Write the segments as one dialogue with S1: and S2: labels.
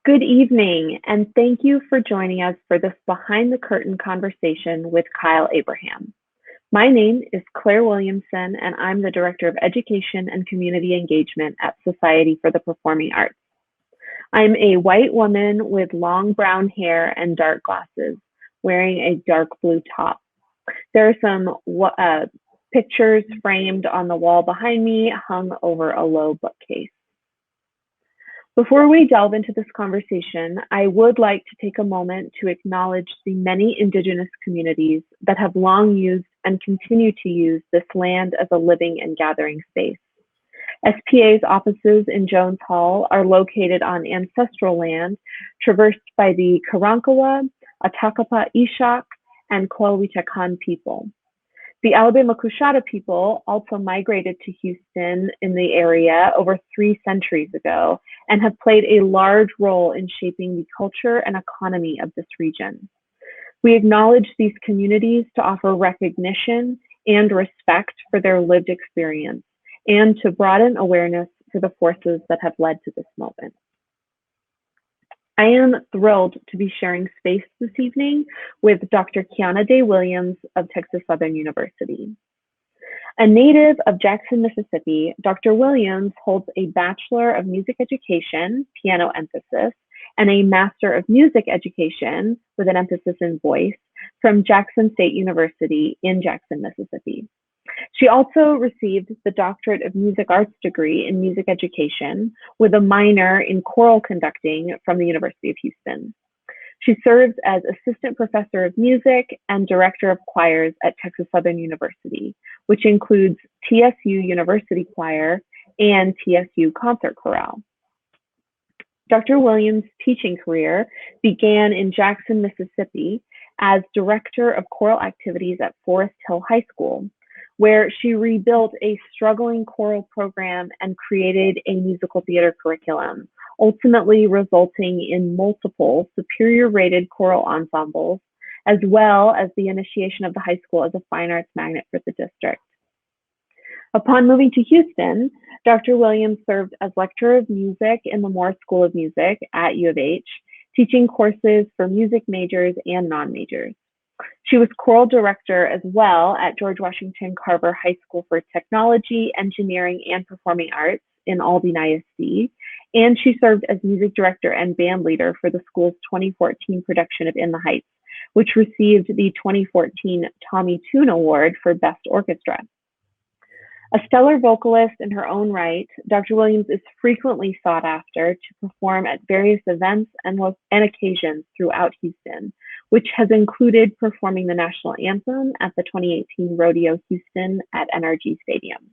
S1: Good evening, and thank you for joining us for this behind the curtain conversation with Kyle Abraham. My name is Claire Williamson, and I'm the Director of Education and Community Engagement at Society for the Performing Arts. I'm a white woman with long brown hair and dark glasses, wearing a dark blue top. There are some pictures framed on the wall behind me, hung over a low bookcase. Before we delve into this conversation, I would like to take a moment to acknowledge the many Indigenous communities that have long used and continue to use this land as a living and gathering space. SPA's offices in Jones Hall are located on ancestral land traversed by the Karankawa, Atakapa Ishak, and Coahuiltecan people. The Alabama Coushatta people also migrated to Houston in the area over 3 centuries ago and have played a large role in shaping the culture and economy of this region. We acknowledge these communities to offer recognition and respect for their lived experience and to broaden awareness for the forces that have led to this moment. I am thrilled to be sharing space this evening with Dr. Kiana Day Williams of Texas Southern University. A native of Jackson, Mississippi, Dr. Williams holds a Bachelor of Music Education, piano emphasis, and a Master of Music Education with an emphasis in voice from Jackson State University in Jackson, Mississippi. She also received the Doctorate of Music Arts degree in music education with a minor in choral conducting from the University of Houston. She serves as Assistant Professor of Music and Director of Choirs at Texas Southern University, which includes TSU University Choir and TSU Concert Chorale. Dr. Williams' teaching career began in Jackson, Mississippi as Director of Choral Activities at Forest Hill High School, where she rebuilt a struggling choral program and created a musical theater curriculum, ultimately resulting in multiple superior rated choral ensembles, as well as the initiation of the high school as a fine arts magnet for the district. Upon moving to Houston, Dr. Williams served as lecturer of music in the Moore School of Music at U of H, teaching courses for music majors and non-majors. She was choral director as well at George Washington Carver High School for Technology, Engineering, and Performing Arts in Albany ISD, and she served as music director and band leader for the school's 2014 production of In the Heights, which received the 2014 Tommy Tune Award for Best Orchestra. A stellar vocalist in her own right, Dr. Williams is frequently sought after to perform at various events and occasions throughout Houston, which has included performing the national anthem at the 2018 Rodeo Houston at NRG Stadium.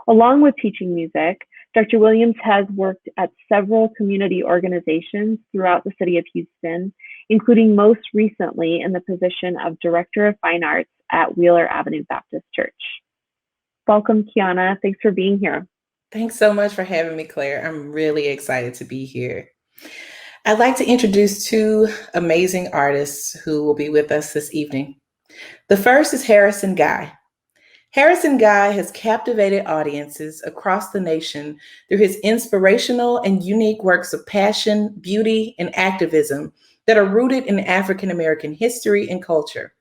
S1: Along with teaching music, Dr. Williams has worked at several community organizations throughout the city of Houston, including most recently in the position of Director of Fine Arts at Wheeler Avenue Baptist Church. Welcome, Kiana. Thanks for being here.
S2: Thanks so much for having me, Claire. I'm really excited to be here. I'd like to introduce 2 amazing artists who will be with us this evening. The first is Harrison Guy. Harrison Guy has captivated audiences across the nation through his inspirational and unique works of passion, beauty, and activism that are rooted in African American history and culture.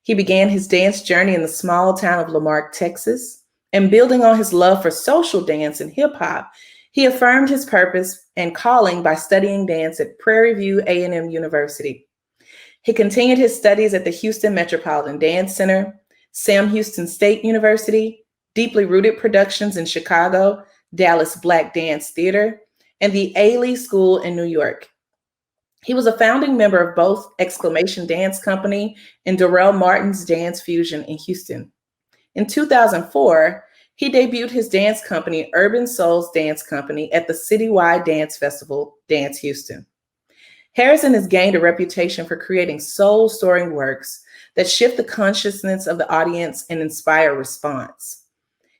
S2: He began his dance journey in the small town of Marque, Texas, and building on his love for social dance and hip hop, he affirmed his purpose and calling by studying dance at Prairie View A&M University. He continued his studies at the Houston Metropolitan Dance Center, Sam Houston State University, Deeply Rooted Productions in Chicago, Dallas Black Dance Theater, and the Ailey School in New York. He was a founding member of both Exclamation Dance Company and Dorrel Martin's Dance Fusion in Houston. In 2004, he debuted his dance company, Urban Souls Dance Company, at the citywide dance festival, Dance Houston. Harrison has gained a reputation for creating soul-stirring works that shift the consciousness of the audience and inspire response.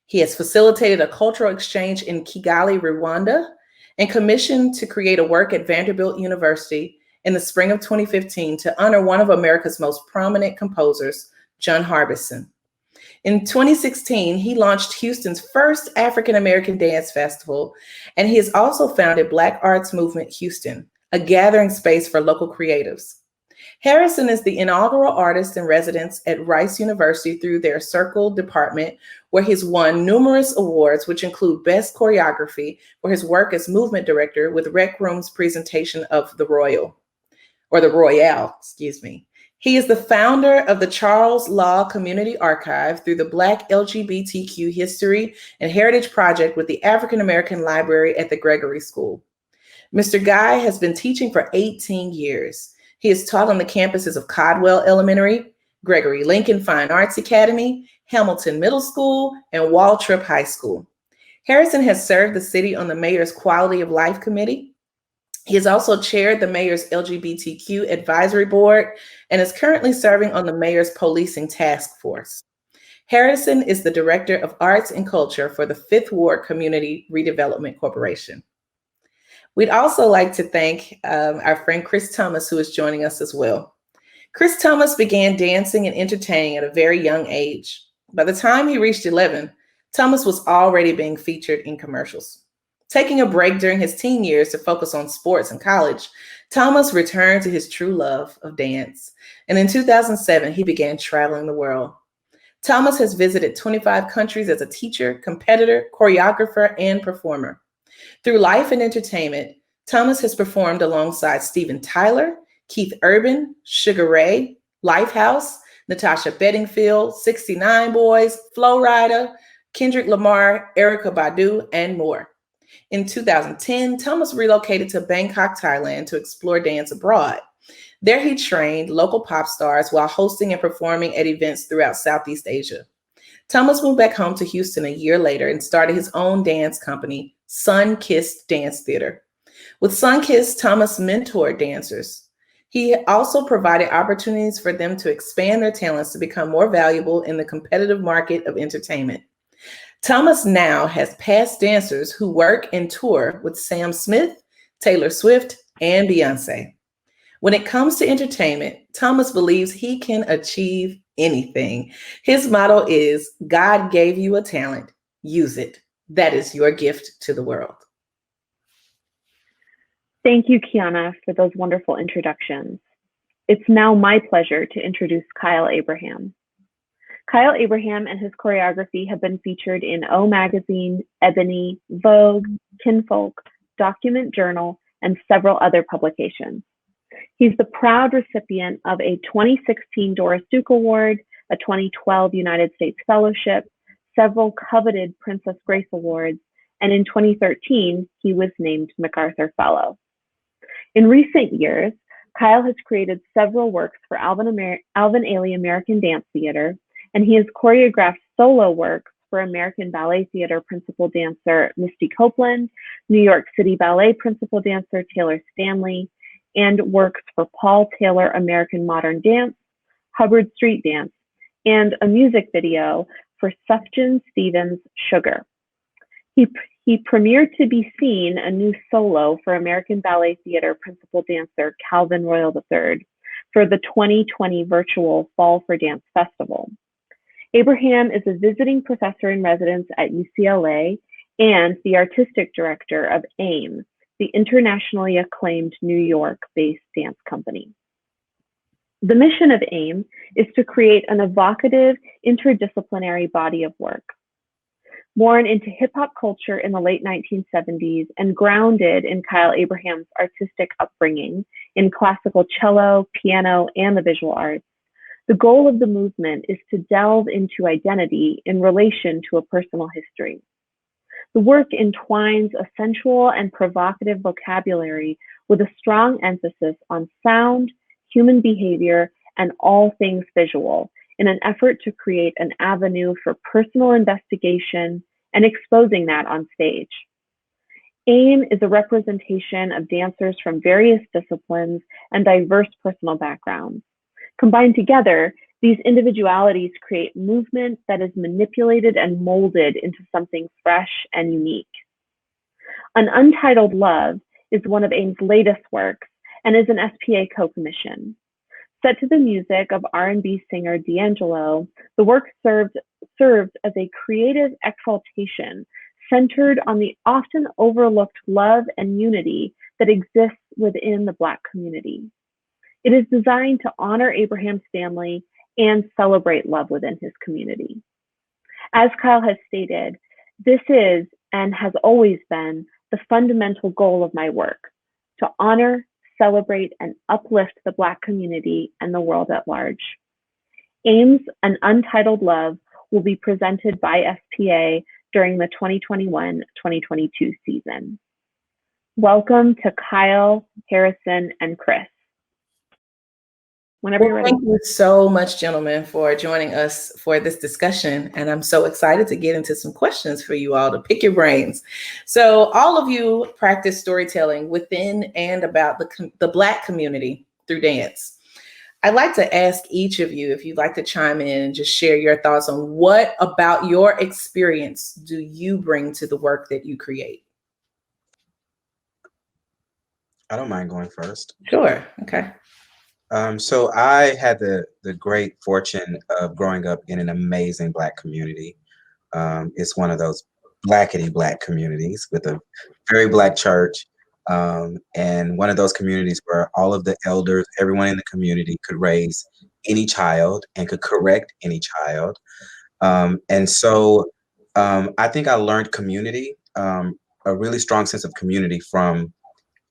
S2: He has facilitated a cultural exchange in Kigali, Rwanda, and commissioned to create a work at Vanderbilt University in the spring of 2015 to honor one of America's most prominent composers, John Harbison. In 2016, he launched Houston's first African American dance festival, and he has also founded Black Arts Movement Houston, a gathering space for local creatives. Harrison is the inaugural artist in residence at Rice University through their Circle department, where he's won numerous awards, which include Best Choreography for his work as movement director with Rec Room's presentation of the Royale. He is the founder of the Charles Law Community Archive through the Black LGBTQ History and Heritage Project with the African American Library at the Gregory School. Mr. Guy has been teaching for 18 years. He has taught on the campuses of Codwell Elementary, Gregory Lincoln Fine Arts Academy, Hamilton Middle School, and Waltrip High School. Harrison has served the city on the mayor's Quality of Life Committee. He has also chaired the mayor's LGBTQ Advisory Board and is currently serving on the mayor's Policing Task Force. Harrison is the Director of Arts and Culture for the Fifth Ward Community Redevelopment Corporation. We'd also like to thank our friend Chris Thomas, who is joining us as well. Chris Thomas began dancing and entertaining at a very young age. By the time he reached 11, Thomas was already being featured in commercials. Taking a break during his teen years to focus on sports and college, Thomas returned to his true love of dance. And in 2007, he began traveling the world. Thomas has visited 25 countries as a teacher, competitor, choreographer, and performer. Through life and entertainment, Thomas has performed alongside Steven Tyler, Keith Urban, Sugar Ray, Lifehouse, Natasha Bedingfield, 69 Boys, Flo Rida, Kendrick Lamar, Erykah Badu, and more. In 2010, Thomas relocated to Bangkok, Thailand to explore dance abroad. There he trained local pop stars while hosting and performing at events throughout Southeast Asia. Thomas moved back home to Houston a year later and started his own dance company, Sun Kissed Dance Theater. With Sun Kissed, Thomas mentored dancers. He also provided opportunities for them to expand their talents to become more valuable in the competitive market of entertainment. Thomas now has past dancers who work and tour with Sam Smith, Taylor Swift, and Beyonce. When it comes to entertainment, Thomas believes he can achieve anything. His motto is, God gave you a talent, use it. That is your gift to the world.
S1: Thank you, Kiana, for those wonderful introductions. It's now my pleasure to introduce Kyle Abraham. Kyle Abraham and his choreography have been featured in O Magazine, Ebony, Vogue, Kinfolk, Document Journal, and several other publications. He's the proud recipient of a 2016 Doris Duke Award, a 2012 United States Fellowship, several coveted Princess Grace Awards, and in 2013, he was named MacArthur Fellow. In recent years, Kyle has created several works for Alvin Ailey American Dance Theater, and he has choreographed solo works for American Ballet Theater principal dancer Misty Copeland, New York City Ballet principal dancer Taylor Stanley, and works for Paul Taylor American Modern Dance, Hubbard Street Dance, and a music video for Sufjan Stevens' Sugar. He premiered to be seen a new solo for American Ballet Theater principal dancer Calvin Royal III for the 2020 virtual Fall for Dance Festival. Abraham is a visiting professor in residence at UCLA and the artistic director of AIM, the internationally acclaimed New York-based dance company. The mission of AIM is to create an evocative, interdisciplinary body of work. Born into hip-hop culture in the late 1970s and grounded in Kyle Abraham's artistic upbringing in classical cello, piano, and the visual arts, the goal of the movement is to delve into identity in relation to a personal history. The work entwines a sensual and provocative vocabulary with a strong emphasis on sound, human behavior, and all things visual in an effort to create an avenue for personal investigation and exposing that on stage. AIM is a representation of dancers from various disciplines and diverse personal backgrounds. Combined together, these individualities create movement that is manipulated and molded into something fresh and unique. An Untitled Love is one of AIM's latest works and is an SPA co-commission. Set to the music of R&B singer D'Angelo, the work serves as a creative exaltation centered on the often overlooked love and unity that exists within the Black community. It is designed to honor Abraham's family and celebrate love within his community. As Kyle has stated, this is and has always been the fundamental goal of my work, to honor, celebrate, and uplift the Black community and the world at large. Aims, An Untitled Love will be presented by SPA during the 2021-2022 season. Welcome to Kyle, Harrison, and Chris. Whenever you're ready.
S2: Thank you so much, gentlemen, for joining us for this discussion. And I'm so excited to get into some questions for you all to pick your brains. So all of you practice storytelling within and about the Black community through dance. I'd like to ask each of you if you'd like to chime in and just share your thoughts on what about your experience do you bring to the work that you create?
S3: I don't mind going first.
S2: Sure. Okay.
S3: So I had the great fortune of growing up in an amazing Black community. It's one of those Blackity Black communities with a very Black church, and one of those communities where all of the elders, everyone in the community could raise any child and could correct any child. And so I think I learned community, a really strong sense of community from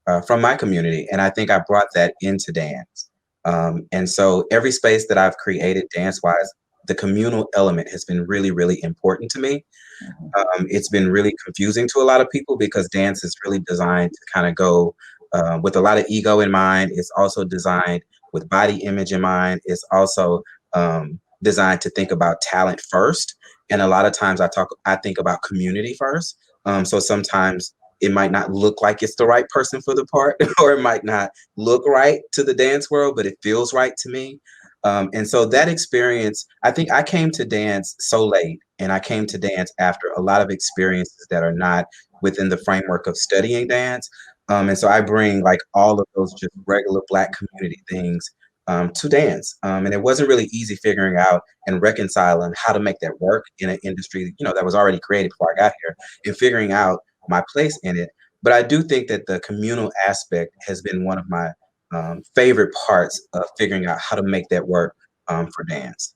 S3: my community. And I think I brought that into dance. And so every space that I've created dance-wise, the communal element has been really, really important to me. It's been really confusing to a lot of people because dance is really designed to kind of go with a lot of ego in mind. It's also designed with body image in mind. It's also designed to think about talent first. And a lot of times I think about community first. So sometimes it might not look like it's the right person for the part, or it might not look right to the dance world, but it feels right to me. And so that experience, I think I came to dance so late, and I came to dance after a lot of experiences that are not within the framework of studying dance. And so I bring like all of those just regular Black community things to dance. And it wasn't really easy figuring out and reconciling how to make that work in an industry, that was already created before I got here, and figuring out my place in it. But I do think that the communal aspect has been one of my favorite parts of figuring out how to make that work for dance.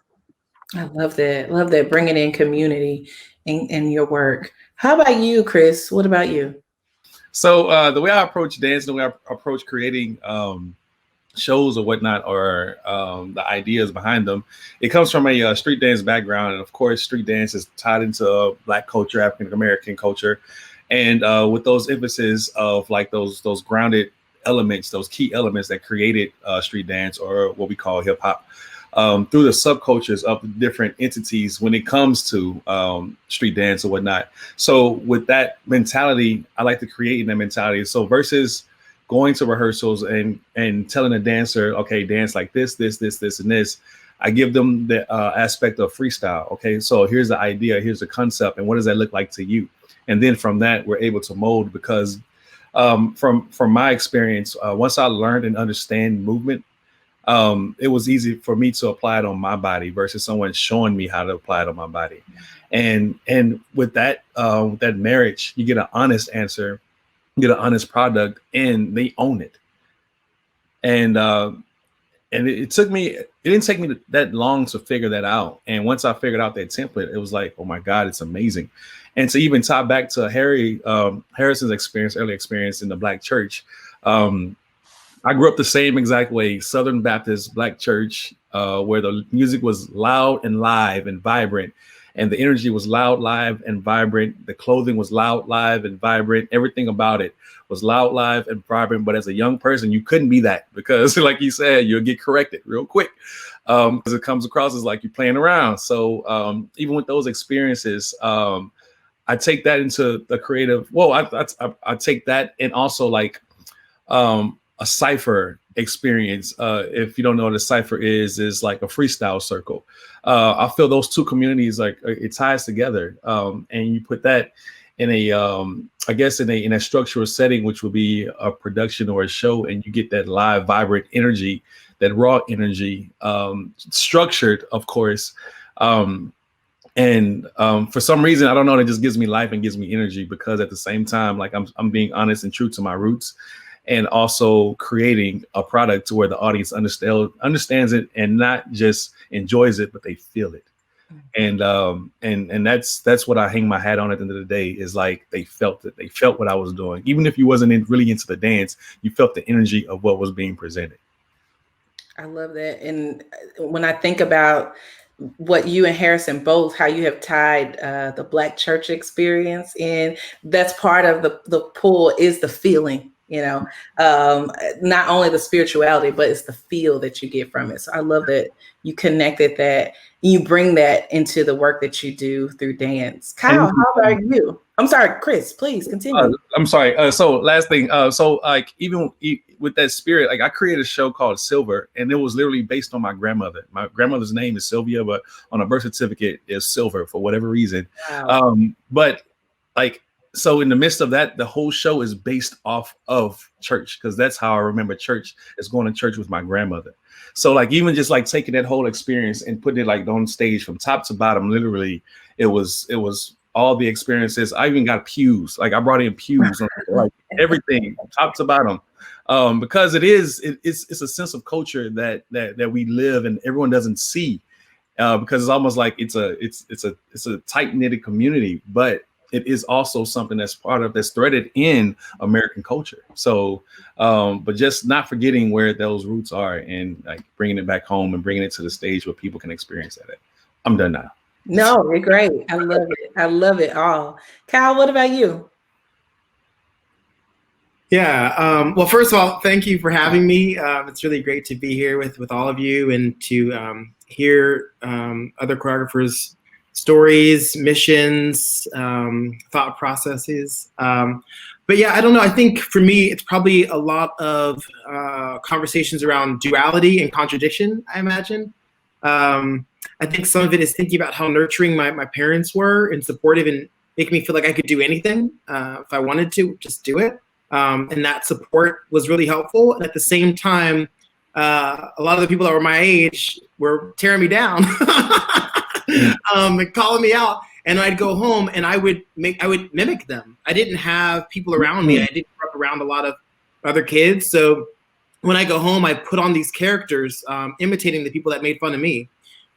S2: I love that. Love that. Bringing in community in your work. How about you, Chris? What about you?
S4: So the way I approach dance, the way I approach creating shows or whatnot, or the ideas behind them, it comes from a street dance background. And of course, street dance is tied into Black culture, African American culture. And with those emphasis of like those grounded elements, those key elements that created street dance, or what we call hip hop, through the subcultures of the different entities when it comes to street dance or whatnot. So with that mentality, I like to create in that mentality. So versus going to rehearsals and telling a dancer, okay, dance like this, and this, I give them the aspect of freestyle. Okay, so here's the idea, here's the concept, and what does that look like to you? And then from that, we're able to mold, because from my experience, once I learned and understand movement, it was easy for me to apply it on my body versus someone showing me how to apply it on my body. And with that marriage, you get an honest answer, you get an honest product, and they own it. And it didn't take me that long to figure that out. And once I figured out that template, it was like, oh my God, it's amazing. And to even tie back to Harrison's early experience in the Black church, I grew up the same exact way, Southern Baptist Black church, where the music was loud and live and vibrant, and the energy was loud, live, and vibrant. The clothing was loud, live, and vibrant. Everything about it was loud, live, and vibrant. But as a young person, you couldn't be that, because like you said, you'll get corrected real quick, because it comes across as like you're playing around. So even with those experiences, I take that into the creative. Well, I take that, and also like a cipher experience. If you don't know what a cipher is like a freestyle circle. I feel those two communities, like it ties together, and you put that in a I guess in a structural setting, which would be a production or a show, and you get that live, vibrant energy, that raw energy, structured, of course. For some reason, I don't know, it just gives me life and gives me energy, because at the same time, like I'm being honest and true to my roots, and also creating a product to where the audience understands it, and not just enjoys it, but they feel it. And that's what I hang my hat on at the end of the day, is like, they felt it. They felt what I was doing. Even if you wasn't really into the dance, you felt the energy of what was being presented.
S2: I love that. And when I think about what you and Harrison both, how you have tied the Black church experience in, that's part of the pull, is the feeling, not only the spirituality, but it's the feel that you get from it. So I love that you connected that, you bring that into the work that you do through dance. Kyle, how about you? I'm sorry, Chris, please continue.
S4: I'm sorry. So last thing. So like, even with that spirit, like, I created a show called Silver, and it was literally based on my grandmother. My grandmother's name is Sylvia, but on a birth certificate is Silver for whatever reason.
S2: Wow.
S4: But like, so in the midst of that, the whole show is based off of church, because that's how I remember church, is going to church with my grandmother. So like, even just like taking that whole experience and putting it like on stage from top to bottom, literally, it was all the experiences. I even got pews. Like, I brought in pews, like everything, top to bottom, because it's a sense of culture that we live and everyone doesn't see, because it's almost like it's a tight knitted community, but it is also something that's threaded in American culture. So, but just not forgetting where those roots are, and like bringing it back home and bringing it to the stage where people can experience that. I'm done now.
S2: No, you're great. I love it. I love it all. Kyle, what about you?
S5: Yeah. Well, first of all, thank you for having me. It's really great to be here with all of you, and to hear other choreographers' stories, missions, thought processes. But yeah, I don't know. I think for me, it's probably a lot of conversations around duality and contradiction, I imagine. I think some of it is thinking about how nurturing my parents were, and supportive, and making me feel like I could do anything if I wanted to, just do it. And that support was really helpful. And at the same time, a lot of the people that were my age were tearing me down, and calling me out. And I'd go home and I would mimic them. I didn't have people around me. I didn't grow up around a lot of other kids. So when I go home, I put on these characters, imitating the people that made fun of me.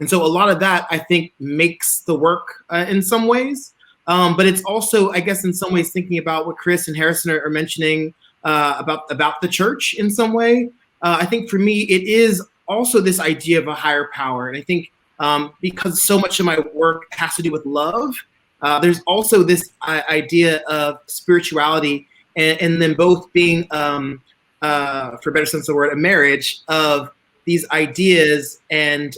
S5: And so a lot of that, I think, makes the work in some ways. But it's also, I guess, in some ways, thinking about what Chris and Harrison are mentioning about the church in some way. I think for me, it is also this idea of a higher power. And I think because so much of my work has to do with love, there's also this idea of spirituality, and then both being, for better sense of the word, a marriage of these ideas and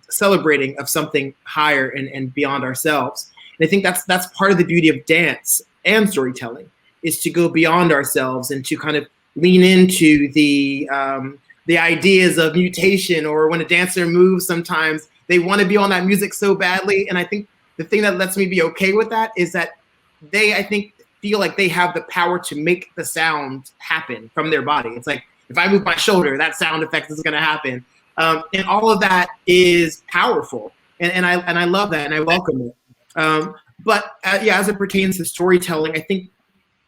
S5: celebrating of something higher and beyond ourselves. And I think that's part of the beauty of dance and storytelling, is to go beyond ourselves and to kind of lean into the ideas of mutation, or when a dancer moves, sometimes they want to be on that music so badly. And I think the thing that lets me be okay with that is that they, I think, feel like they have the power to make the sound happen from their body. It's like, if I move my shoulder, that sound effect is going to happen. And all of that is powerful. And I love that, and I welcome it. But yeah, as it pertains to storytelling, I think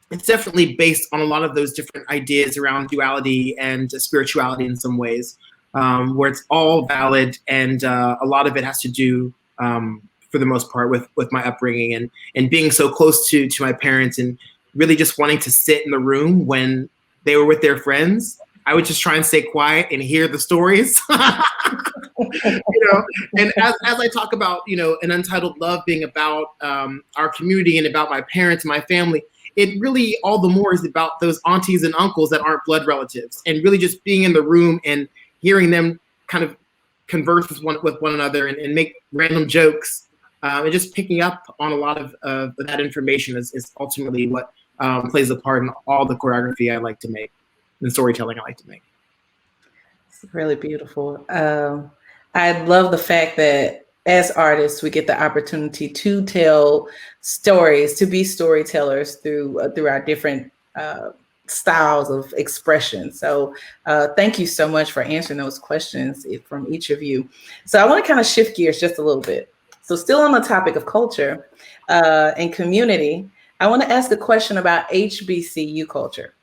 S5: it's definitely based on a lot of those different ideas around duality and spirituality in some ways, where it's all valid, and a lot of it has to do, for the most part, with my upbringing and being so close to my parents, and really just wanting to sit in the room when they were with their friends. I would just try and stay quiet and hear the stories. And as I talk about, An Untitled Love being about our community and about my parents, my family, it really all the more is about those aunties and uncles that aren't blood relatives, and really just being in the room and hearing them kind of converse with one another and make random jokes, and just picking up on a lot of that information is ultimately what plays a part in all the choreography I like to make and storytelling I like to make.
S2: It's really beautiful. I love the fact that as artists, we get the opportunity to tell stories, to be storytellers through our different styles of expression. So thank you so much for answering those questions from each of you. So I want to kind of shift gears just a little bit. So still on the topic of culture and community, I want to ask a question about HBCU culture.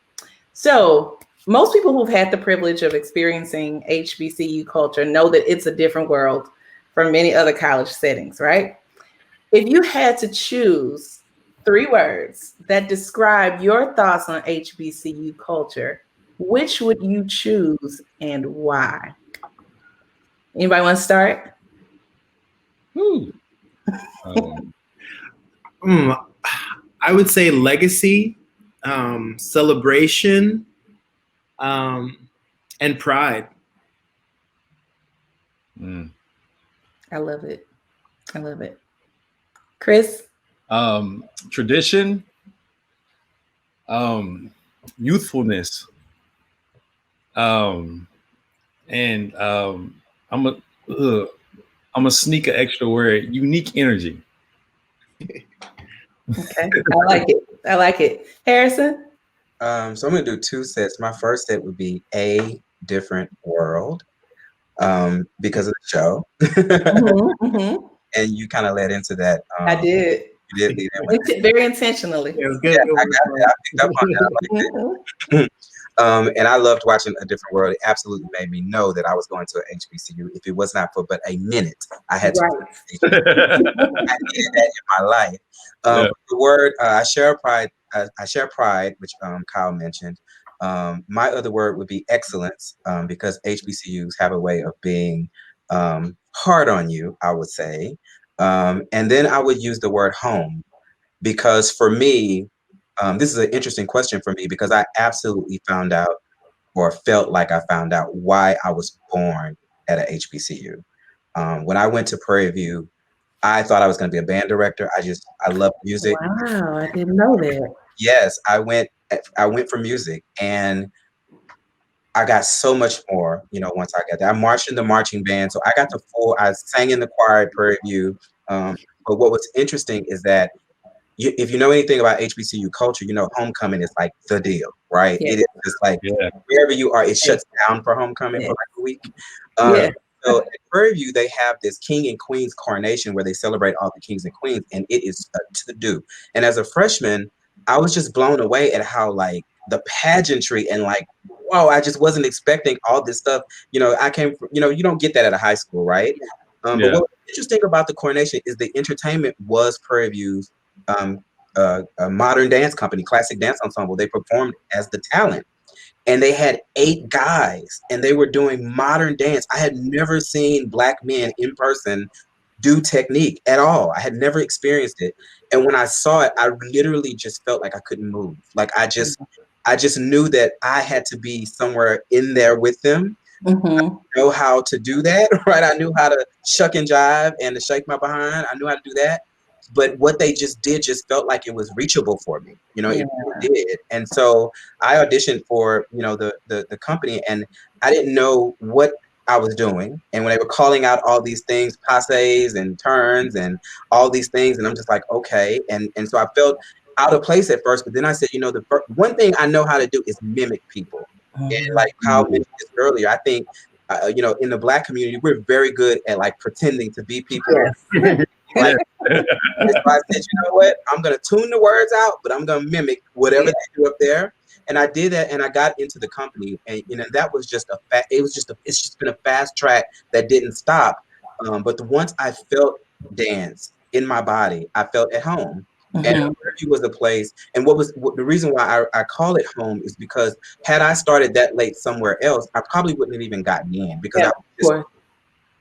S2: So most people who've had the privilege of experiencing HBCU culture know that it's a different world from many other college settings, right? If you had to choose 3 words that describe your thoughts on HBCU culture, which would you choose and why? Anybody want to start?
S5: I would say legacy, celebration, and pride.
S2: I love it. I love it. Chris?
S4: Tradition, youthfulness, and I'm a sneak an extra word, unique energy.
S2: Okay, I like it. I like it. Harrison?
S3: So I'm gonna do 2 sets. My first set would be A Different World, because of the show. And you kind of led into that.
S2: I did.
S3: You did lead in with it.
S2: Very intentionally.
S5: Yeah, it was good.
S3: Yeah, I got it. I picked up on that. I liked it. And I loved watching A Different World. It absolutely made me know that I was going to an HBCU. If it was not for but a minute, I had to. I needed that in my life. The word I share pride. I share pride, which Kyle mentioned. My other word would be excellence, because HBCUs have a way of being hard on you, I would say. And then I would use the word home, because for me, this is an interesting question for me, because I absolutely found out, or felt like I found out, why I was born at a HBCU. When I went to Prairie View, I thought I was going to be a band director. I love music.
S2: Wow, I didn't know that.
S3: Yes, I went for music, and I got so much more, once I got there. I marched in the marching band, so I sang in the choir at Prairie View. But what was interesting is that if you know anything about HBCU culture, homecoming is like the deal, right?
S2: Yeah.
S3: It is just like wherever you are, it shuts down for homecoming for like a week. So at Prairie View, they have this king and queen's coronation where they celebrate all the kings and queens, and it is to do. And as a freshman, I was just blown away at how like the pageantry and like, whoa, I just wasn't expecting all this stuff. I came from, you don't get that at a high school, right? But what was interesting about the coronation is the entertainment was Prairie View's a modern dance company, classic dance ensemble. They performed as the talent. And they had 8 guys, and they were doing modern dance. I had never seen Black men in person do technique at all. I had never experienced it. And when I saw it, I literally just felt like I couldn't move. Like I just knew that I had to be somewhere in there with them. I know how to do that, right? I knew how to shuck and jive and to shake my behind. I knew how to do that. But what they just did just felt like it was reachable for me. It really did. And so I auditioned for, the company, and I didn't know what I was doing. And when they were calling out all these things, passes and turns and all these things, and I'm just like, okay. And so I felt out of place at first, but then I said, the one thing I know how to do is mimic people. And like Kyle mentioned this earlier, I think, in the Black community, we're very good at like pretending to be people. Like, so I said, you know what? I'm gonna tune the words out, but I'm gonna mimic whatever they do up there. And I did that, and I got into the company, and that was just it's just been a fast track that didn't stop. But once I felt dance in my body, I felt at home. And it was a place. And the reason why I call it home is because had I started that late somewhere else, I probably wouldn't have even gotten in, because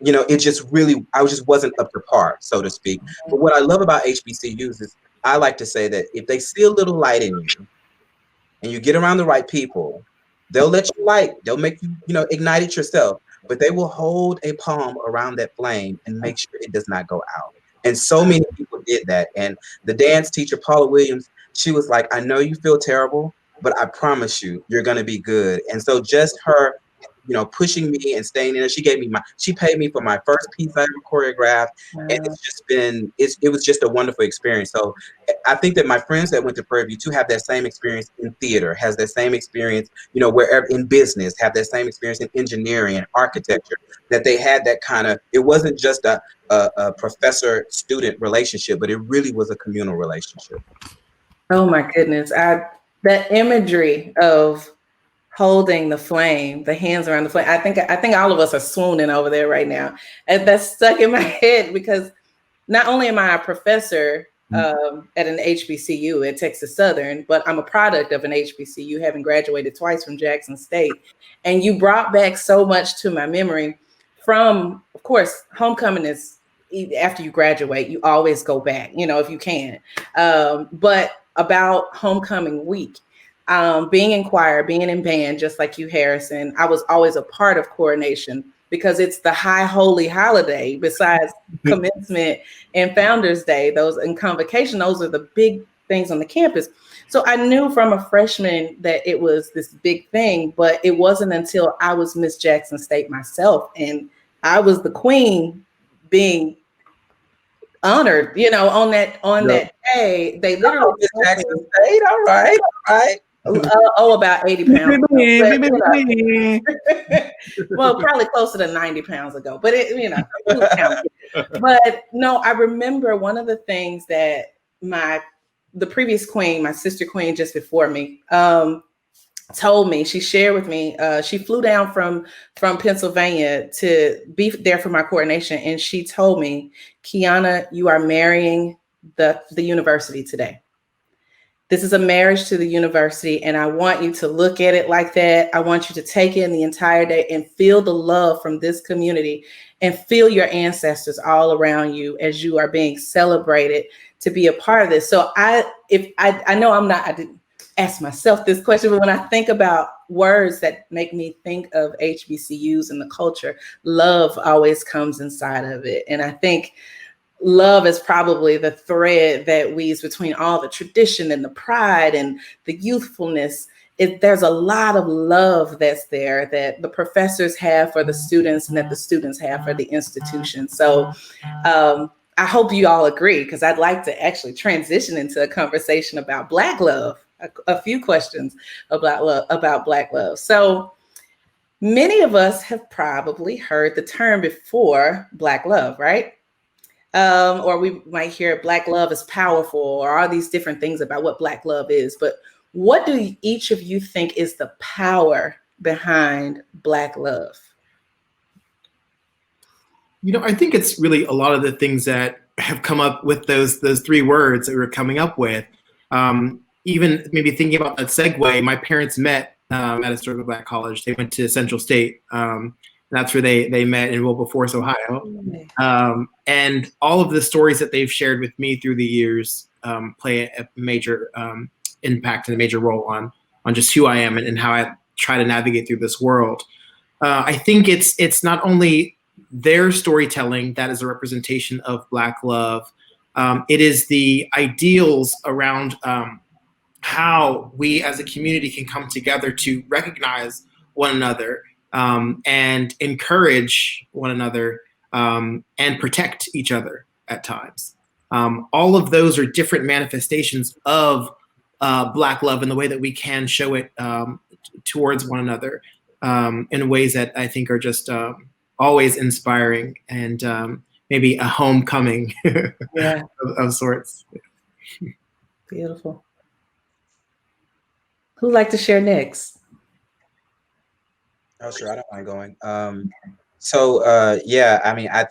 S3: it just really, I just wasn't up to par, so to speak. But what I love about HBCUs is I like to say that if they see a little light in you and you get around the right people, they'll let you light. They'll make you, ignite it yourself, but they will hold a palm around that flame and make sure it does not go out. And so many people did that. And the dance teacher, Paula Williams, she was like, I know you feel terrible, but I promise you, you're going to be good. And so just her pushing me and staying in there. She paid me for my first piece I ever choreographed.
S2: Wow.
S3: And it's just it was just a wonderful experience. So I think that my friends that went to Prairie View too have that same experience in theater, has that same experience, wherever in business, have that same experience in engineering and architecture, that they had that kind of, it wasn't just a professor-student relationship, but it really was a communal relationship.
S2: Oh my goodness. That imagery of holding the flame, the hands around the flame. I think all of us are swooning over there right now. And that's stuck in my head because not only am I a professor at an HBCU at Texas Southern, but I'm a product of an HBCU, having graduated twice from Jackson State. And you brought back so much to my memory from, of course, homecoming is after you graduate, you always go back, if you can. But about homecoming week, being in choir, being in band, just like you, Harrison, I was always a part of coordination because it's the high holy holiday besides commencement and Founders Day, and convocation, those are the big things on the campus. So I knew from a freshman that it was this big thing, but it wasn't until I was Miss Jackson State myself and I was the queen being honored, on that day. They literally
S3: Miss Jackson State, all right.
S2: About 80 pounds ago. Well, probably closer to 90 pounds ago, but but no, I remember one of the things that the previous queen, my sister queen just before me, told me, she shared with me, she flew down from Pennsylvania to be there for my coordination. And she told me, Kiana, you are marrying the university today. This is a marriage to the university, and I want you to look at it like that. I want you to take in the entire day and feel the love from this community and feel your ancestors all around you as you are being celebrated to be a part of this. So I didn't ask myself this question, but when I think about words that make me think of HBCUs and the culture, love always comes inside of it. And I think love is probably the thread that weaves between all the tradition and the pride and the youthfulness. There's a lot of love that's there that the professors have for the students and that the students have for the institution. So I hope you all agree, because I'd like to actually transition into a conversation about Black love, a few questions about Black love. So many of us have probably heard the term before, Black love, right? Or we might hear Black love is powerful, or all these different things about what Black love is. But what do each of you think is the power behind Black love?
S5: I think it's really a lot of the things that have come up with those three words that we're coming up with. Even maybe thinking about that segue, my parents met at historically Black college. They went to Central State. That's where they met in Wilberforce, Ohio. And all of the stories that they've shared with me through the years play a major impact and a major role on just who I am and how I try to navigate through this world. I think it's not only their storytelling that is a representation of Black love. It is the ideals around how we as a community can come together to recognize one another and encourage one another and protect each other at times. All of those are different manifestations of Black love and the way that we can show it towards one another in ways that I think are just always inspiring and maybe a homecoming of sorts.
S2: Beautiful. Who'd like to share next?
S3: Oh, sure. I don't mind going. I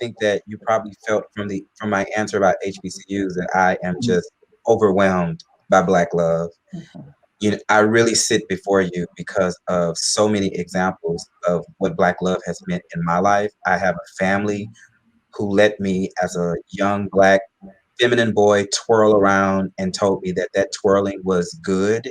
S3: think that you probably felt from my answer about HBCUs that I am just overwhelmed by Black love. I really sit before you because of so many examples of what Black love has meant in my life. I have a family who let me, as a young Black feminine boy, twirl around and told me that twirling was good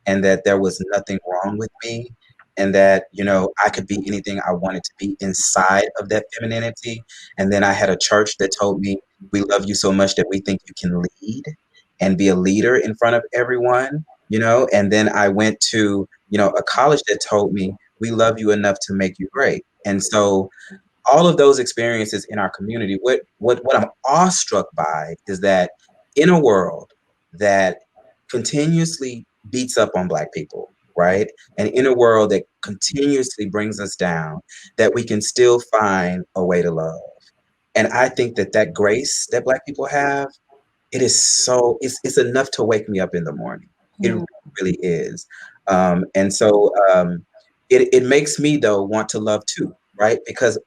S3: and that there was nothing wrong with me, and that, I could be anything I wanted to be inside of that femininity. And then I had a church that told me, we love you so much that we think you can lead and be a leader in front of everyone, and then I went to, a college that told me, we love you enough to make you great. And so all of those experiences in our community, what I'm awestruck by is that in a world that continuously beats up on Black people, right? And in a world that continuously brings us down, that we can still find a way to love. And I think that that grace that Black people have, it is so, it's enough to wake me up in the morning. It really is. And so it makes me, though, want to love too, right? Because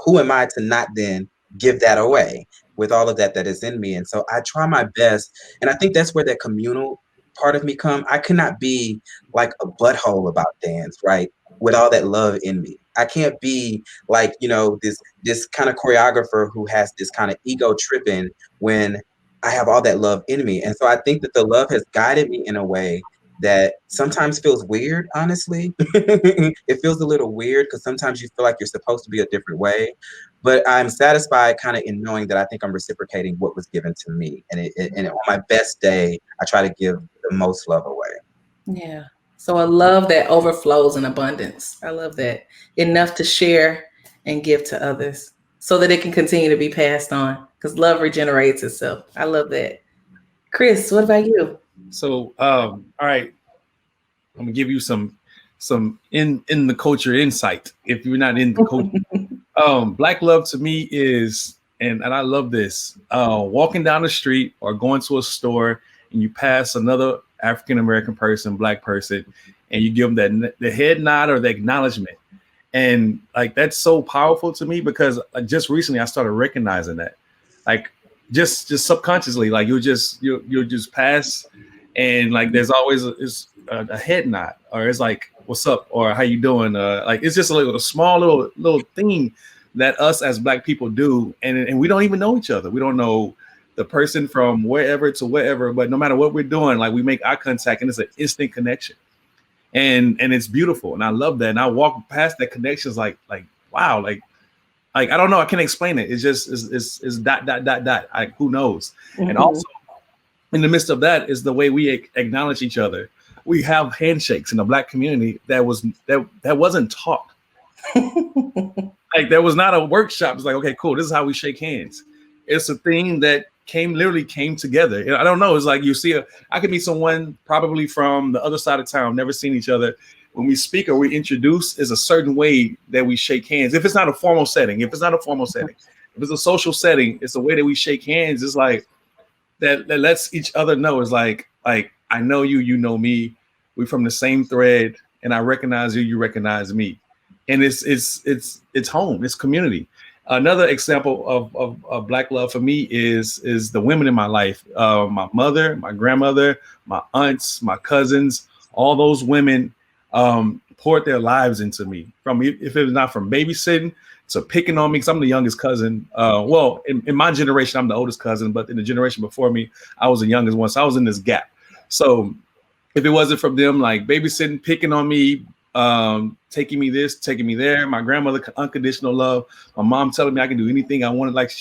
S3: who am I to not then give that away with all of that that is in me? And so I try my best. And I think that's where that communal part of me come. I cannot be like a butthole about dance, right? With all that love in me. I can't be like, you know, this kind of choreographer who has this kind of ego tripping when I have all that love in me. And so I think that the love has guided me in a way that sometimes feels weird, honestly. It feels a little weird because sometimes you feel like you're supposed to be a different way. But I'm satisfied kind of in knowing that I think I'm reciprocating what was given to me. And on my best day, I try to give the most love away.
S2: Yeah. So I love that overflows in abundance. I love that. Enough to share and give to others so that it can continue to be passed on because love regenerates itself. I love that. Chris, what about you?
S4: So, all right, I'm gonna give you some in the culture insight. If you're not in the culture, Black love to me is, and I love this. Walking down the street or going to a store and you pass another African American person, Black person, and you give them the head nod or the acknowledgement, and like that's so powerful to me because just recently I started recognizing that, like just subconsciously, like you'll just pass. And like, there's always a head nod, or it's like, "What's up?" or "How you doing?" Like it's just a small little thing that us as Black people do, and we don't even know each other. We don't know the person from wherever to wherever, but no matter what we're doing, like we make eye contact, and it's an instant connection, and it's beautiful, and I love that. And I walk past that connection, is like wow, like I don't know, I can't explain it. It's just it's dot. Like, who knows? Mm-hmm. And also, in the midst of that is the way we acknowledge each other. We have handshakes in the Black community that wasn't taught. Like there was not a workshop. It's like, okay, cool. This is how we shake hands. It's a thing that literally came together. I don't know. It's like you see I could meet someone probably from the other side of town, never seen each other. When we speak or we introduce, is a certain way that we shake hands. If it's not a formal setting, if it's a social setting, it's the way that we shake hands. It's like, that lets each other know is like I know you, you know me, we're from the same thread, and I recognize you, you recognize me, and it's home, it's community. Another example of Black love for me is the women in my life, my mother, my grandmother, my aunts, my cousins, all those women poured their lives into me. From if it was not from babysitting to picking on me, because I'm the youngest cousin. Well, in my generation, I'm the oldest cousin, but in the generation before me, I was the youngest one. So I was in this gap. So if it wasn't from them, like babysitting, picking on me, taking me this, taking me there, my grandmother, unconditional love, my mom telling me I can do anything I wanted, like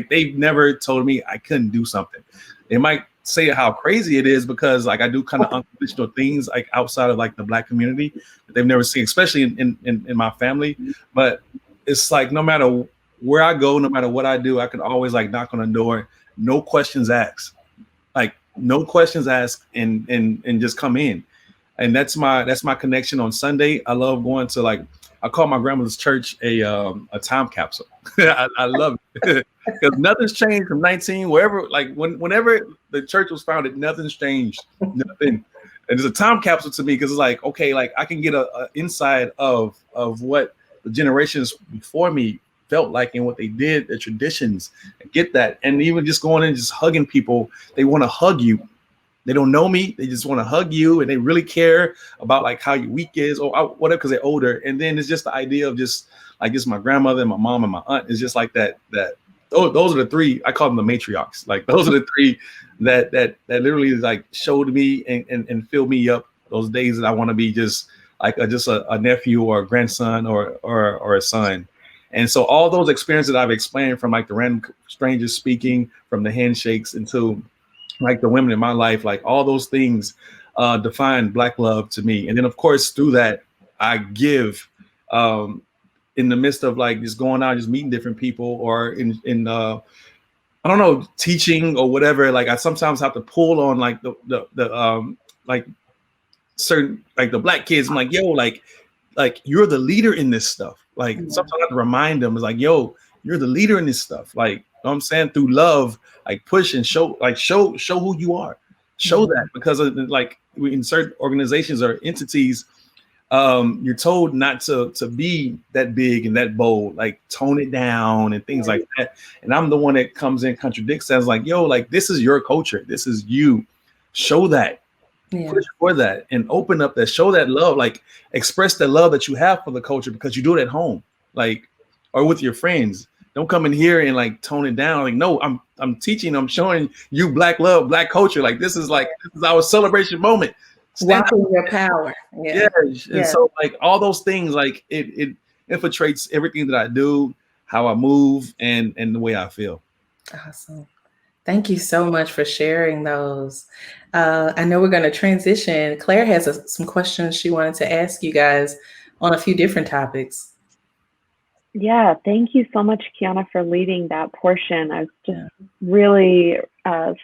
S4: they've never told me I couldn't do something. They might say how crazy it is because like I do kind of unconditional things like outside of like the Black community that they've never seen, especially in my family. But it's like no matter where I go, no matter what I do, I can always like knock on the door, no questions asked, like no questions asked, and just come in. And that's my connection on Sunday. I love going to, like, I call my grandmother's church a time capsule. I love it because nothing's changed from 19 wherever, like whenever the church was founded, nothing's changed, nothing. And it's a time capsule to me because it's like, okay, like I can get a insight of what the generations before me felt like and what they did, the traditions, get that. And even just going and just hugging people, they want to hug you. They don't know me. They just want to hug you, and they really care about like how your week is or whatever because they're older. And then it's just the idea of just like just my grandmother and my mom and my aunt is just like that. Those are the three. I call them the matriarchs. Like those are the three that literally like showed me and filled me up those days that I want to be just like a nephew or a grandson or a son. And so all those experiences that I've explained, from like the random strangers speaking, from the handshakes into like the women in my life, like all those things define Black love to me. And then of course through that, I give in the midst of like just going out, just meeting different people, or in I don't know, teaching or whatever. Like I sometimes have to pull on like the like certain like the Black kids. I'm like, yo, like you're the leader in this stuff. Like sometimes I have to remind them, it's like, yo, you're the leader in this stuff. Like, you know what I'm saying? Through love, like push and show who you are. Show that, because of, like in certain organizations or entities, you're told not to be that big and that bold, like tone it down and things like that. And I'm the one that comes in, contradicts that. Like, yo, like this is your culture. This is you. Show that. Push for that and open up that, show that love, like express the love that you have for the culture, because you do it at home, like, or with your friends. Don't come in here and like tone it down. Like, no, I'm teaching, I'm showing you Black love, Black culture. Like this is our celebration moment.
S2: Walking your power.
S4: Yeah. And so like all those things, like it infiltrates everything that I do, how I move, and the way I feel.
S2: Awesome. Thank you so much for sharing those. I know we're going to transition. Claire has some questions she wanted to ask you guys on a few different topics.
S1: Yeah, thank you so much, Kiana, for leading that portion. I was just really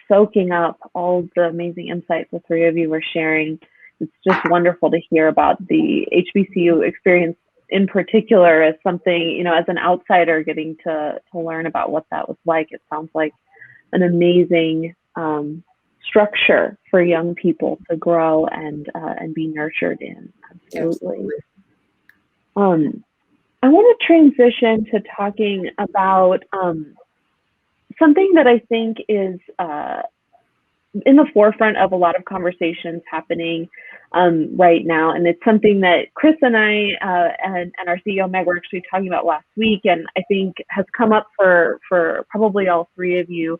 S1: soaking up all the amazing insights the three of you were sharing. It's just wonderful to hear about the HBCU experience in particular, as something, you know, as an outsider getting to learn about what that was like. It sounds like an amazing structure for young people to grow and be nurtured in. Absolutely. I want to transition to talking about something that I think is in the forefront of a lot of conversations happening right now. And it's something that Chris and I and our CEO Meg were actually talking about last week, and I think has come up for probably all three of you,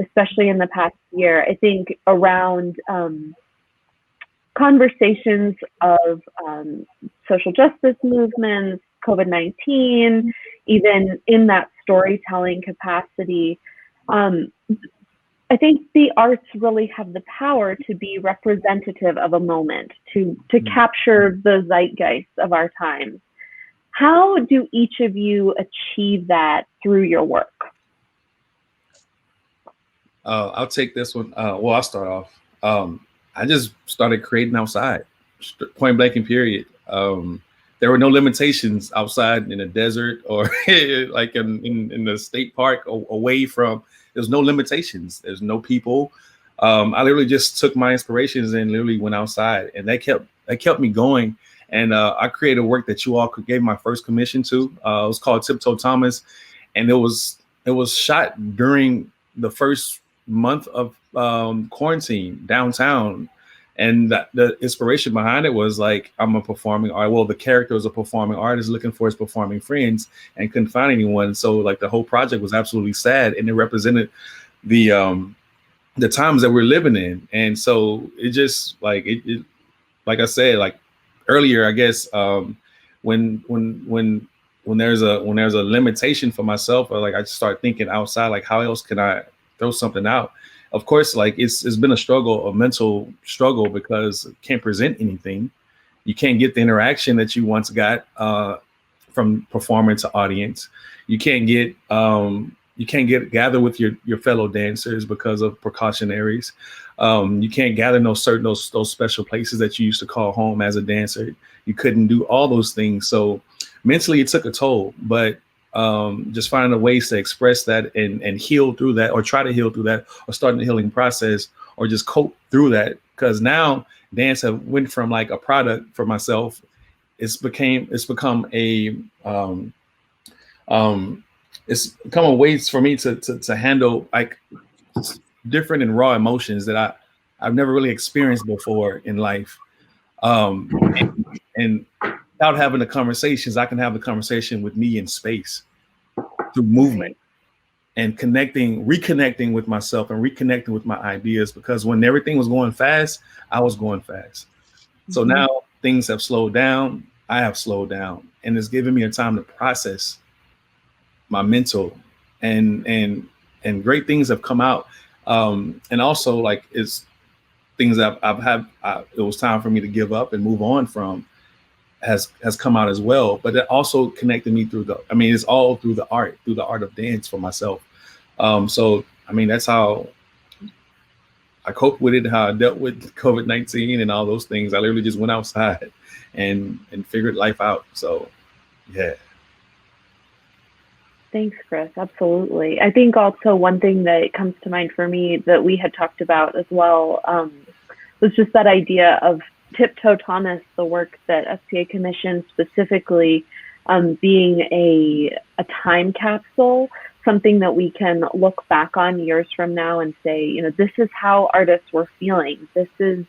S1: especially in the past year. I think around conversations of social justice movements, COVID-19, even in that storytelling capacity. I think the arts really have the power to be representative of a moment, to capture the zeitgeist of our times. How do each of you achieve that through your work?
S4: I'll take this one. Well, I'll start off. I just started creating outside, point blank and period. There were no limitations outside in the desert or like in the state park away from. There's no limitations. There's no people. I literally just took my inspirations and literally went outside, and that kept me going. And I created work that you all gave my first commission to. It was called Tiptoe Thomas, and it was shot during the first month of quarantine downtown. And the inspiration behind it was like, I'm a performing art. Well, the character was a performing artist looking for his performing friends and couldn't find anyone. So like the whole project was absolutely sad, and it represented the times that we're living in. And so it just like it like I said, like earlier, I guess when there's a limitation for myself, or like I just start thinking outside, like how else can I throw something out? Of course, like it's been a struggle, a mental struggle, because you can't present anything. You can't get the interaction that you once got from performer to audience. You can't get gather with your fellow dancers because of precautionaries. You can't gather those special places that you used to call home as a dancer. You couldn't do all those things. So mentally, it took a toll. But just finding the ways to express that and heal through that, or try to heal through that, or start the healing process, or just cope through that. Because now dance have went from like a product for myself. It's become a way for me to handle like different and raw emotions that I've never really experienced before in life. And without having the conversations, I can have the conversation with me in space through movement and reconnecting with myself and reconnecting with my ideas, because when everything was going fast, I was going fast. So now things have slowed down. I have slowed down, and it's given me a time to process my mental, and great things have come out. And also like it's things I've had, it was time for me to give up and move on from, has come out as well. But it also connected me through it's all through the art of dance for myself. So I mean, that's how I coped with it, how I dealt with COVID-19 and all those things. I literally just went outside and figured life out. So yeah.
S1: Thanks, Chris. Absolutely. I think also one thing that comes to mind for me that we had talked about as well was just that idea of Tiptoe Thomas, the work that SPA commissioned specifically, being a time capsule, something that we can look back on years from now and say, you know, this is how artists were feeling. This is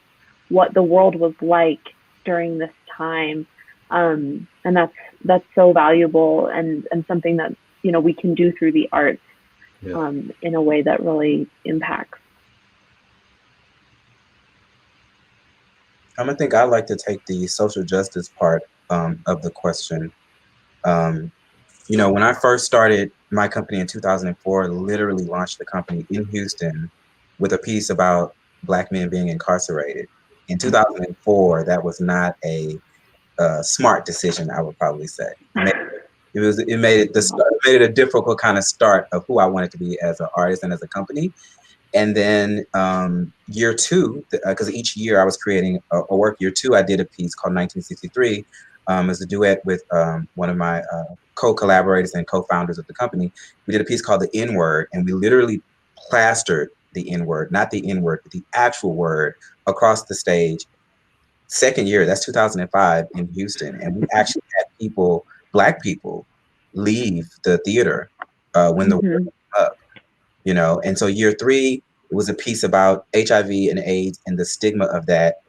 S1: what the world was like during this time. And that's so valuable and something that, you know, we can do through the arts in a way that really impacts.
S3: I think I'd like to take the social justice part of the question. You know, when I first started my company in 2004, literally launched the company in Houston with a piece about Black men being incarcerated. In 2004, that was not a smart decision, I would probably say. It made it a difficult kind of start of who I wanted to be as an artist and as a company. And then year two, because each year I was creating a work. Year two, I did a piece called 1963 as a duet with one of my co-collaborators and co-founders of the company. We did a piece called The N-Word, and we literally plastered the N-Word, not the N-word, but the actual word across the stage. Second year, that's 2005 in Houston. And we actually had people, Black people, leave the theater when the word came up. You know, and so year three, it was a piece about HIV and AIDS and the stigma of that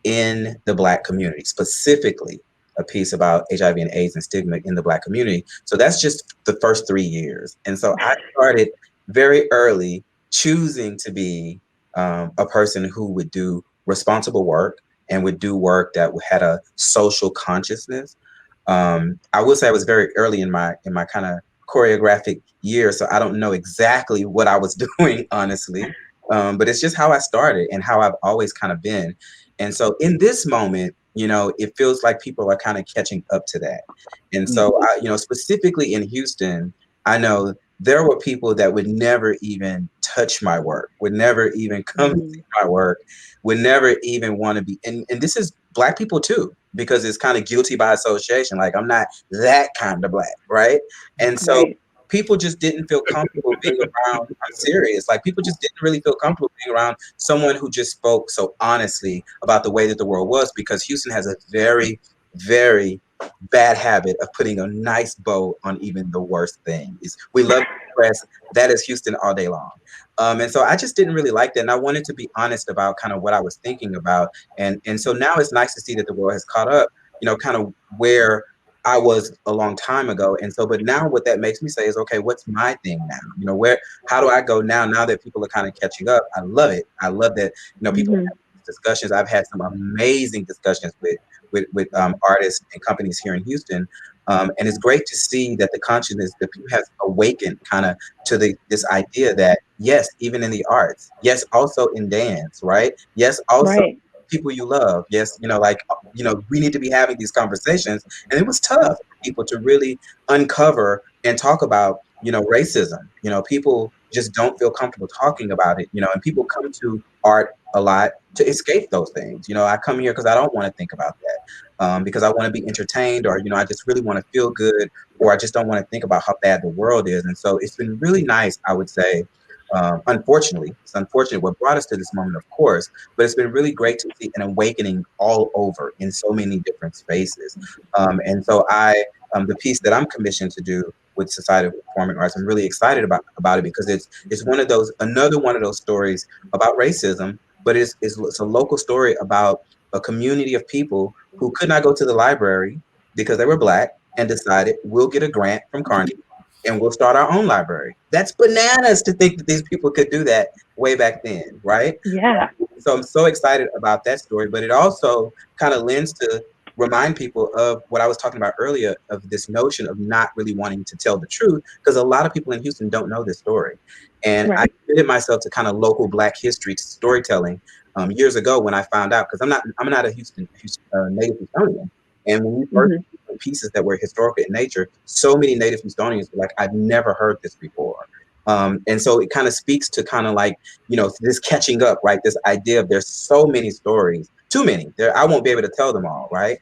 S3: in the Black community, specifically a piece about HIV and AIDS and stigma in the Black community. So that's just the first 3 years. And so I started very early choosing to be a person who would do responsible work and would do work that had a social consciousness. I will say I was very early in my kind of choreographic year, so I don't know exactly what I was doing, honestly, but it's just how I started and how I've always kind of been. And so in this moment, you know, it feels like people are kind of catching up to that. And so, you know, specifically in Houston, I know there were people that would never even touch my work, would never even come to see my work, would never even want to be, and this is Black people too, because it's kind of guilty by association. Like, I'm not that kind of Black, right? And so people just didn't feel comfortable being around, I'm serious, like people just didn't really feel comfortable being around someone who just spoke so honestly about the way that the world was, because Houston has a very, very bad habit of putting a nice bow on even the worst thing. We love the press. That is Houston all day long. And so I just didn't really like that. And I wanted to be honest about kind of what I was thinking about. And so now it's nice to see that the world has caught up, you know, kind of where I was a long time ago. And so, but now what that makes me say is, okay, what's my thing now? You know, how do I go now that people are kind of catching up? I love it. I love that, you know, people have discussions. I've had some amazing discussions with artists and companies here in Houston. And it's great to see that the consciousness that people have awakened kind of to this idea that, yes, even in the arts, yes, also in dance, right? Yes, also people you love. Yes, you know, like, you know, we need to be having these conversations. And it was tough for people to really uncover and talk about, you know, racism. You know, people just don't feel comfortable talking about it, you know, and people come to art a lot to escape those things. You know, I come here because I don't want to think about that, because I want to be entertained, or, you know, I just really want to feel good, or I just don't want to think about how bad the world is. And so it's been really nice, I would say. Unfortunately, it's unfortunate what brought us to this moment, of course, but it's been really great to see an awakening all over in so many different spaces. And so the piece that I'm commissioned to do with Society of Performing Arts, I'm really excited about it, because it's another one of those stories about racism, but it's a local story about a community of people who could not go to the library because they were Black, and decided, we'll get a grant from Carnegie and we'll start our own library. That's bananas to think that these people could do that way back then, right?
S1: Yeah.
S3: So I'm so excited about that story, but it also kind of lends to remind people of what I was talking about earlier, of this notion of not really wanting to tell the truth, because a lot of people in Houston don't know this story. And I committed myself to kind of local Black history storytelling years ago when I found out, because I'm not a Houston native Houstonian. And when we first mm-hmm. pieces that were historical in nature, so many Native Houstonians were like, I've never heard this before. And so it kind of speaks to kind of like, you know, this catching up, right? This idea of there's so many stories, too many. I won't be able to tell them all, right?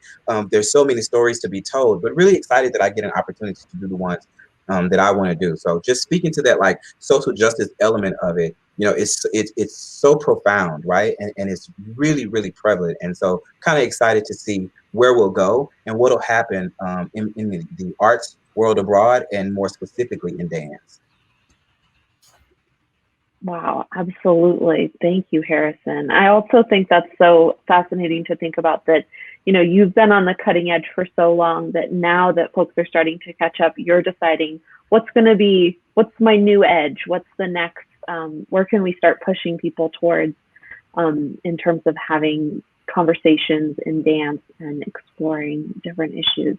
S3: There's so many stories to be told, but really excited that I get an opportunity to do the ones that I want to do. So just speaking to that like social justice element of it, you know, it's so profound, right? And it's really, really prevalent. And so kind of excited to see where we'll go and what'll happen in the arts world abroad, and more specifically in dance.
S1: Wow, absolutely. Thank you, Harrison. I also think that's so fascinating to think about that, you know, you've been on the cutting edge for so long that now that folks are starting to catch up, you're deciding what's my new edge? What's the next, where can we start pushing people towards in terms of having conversations in dance and exploring different issues.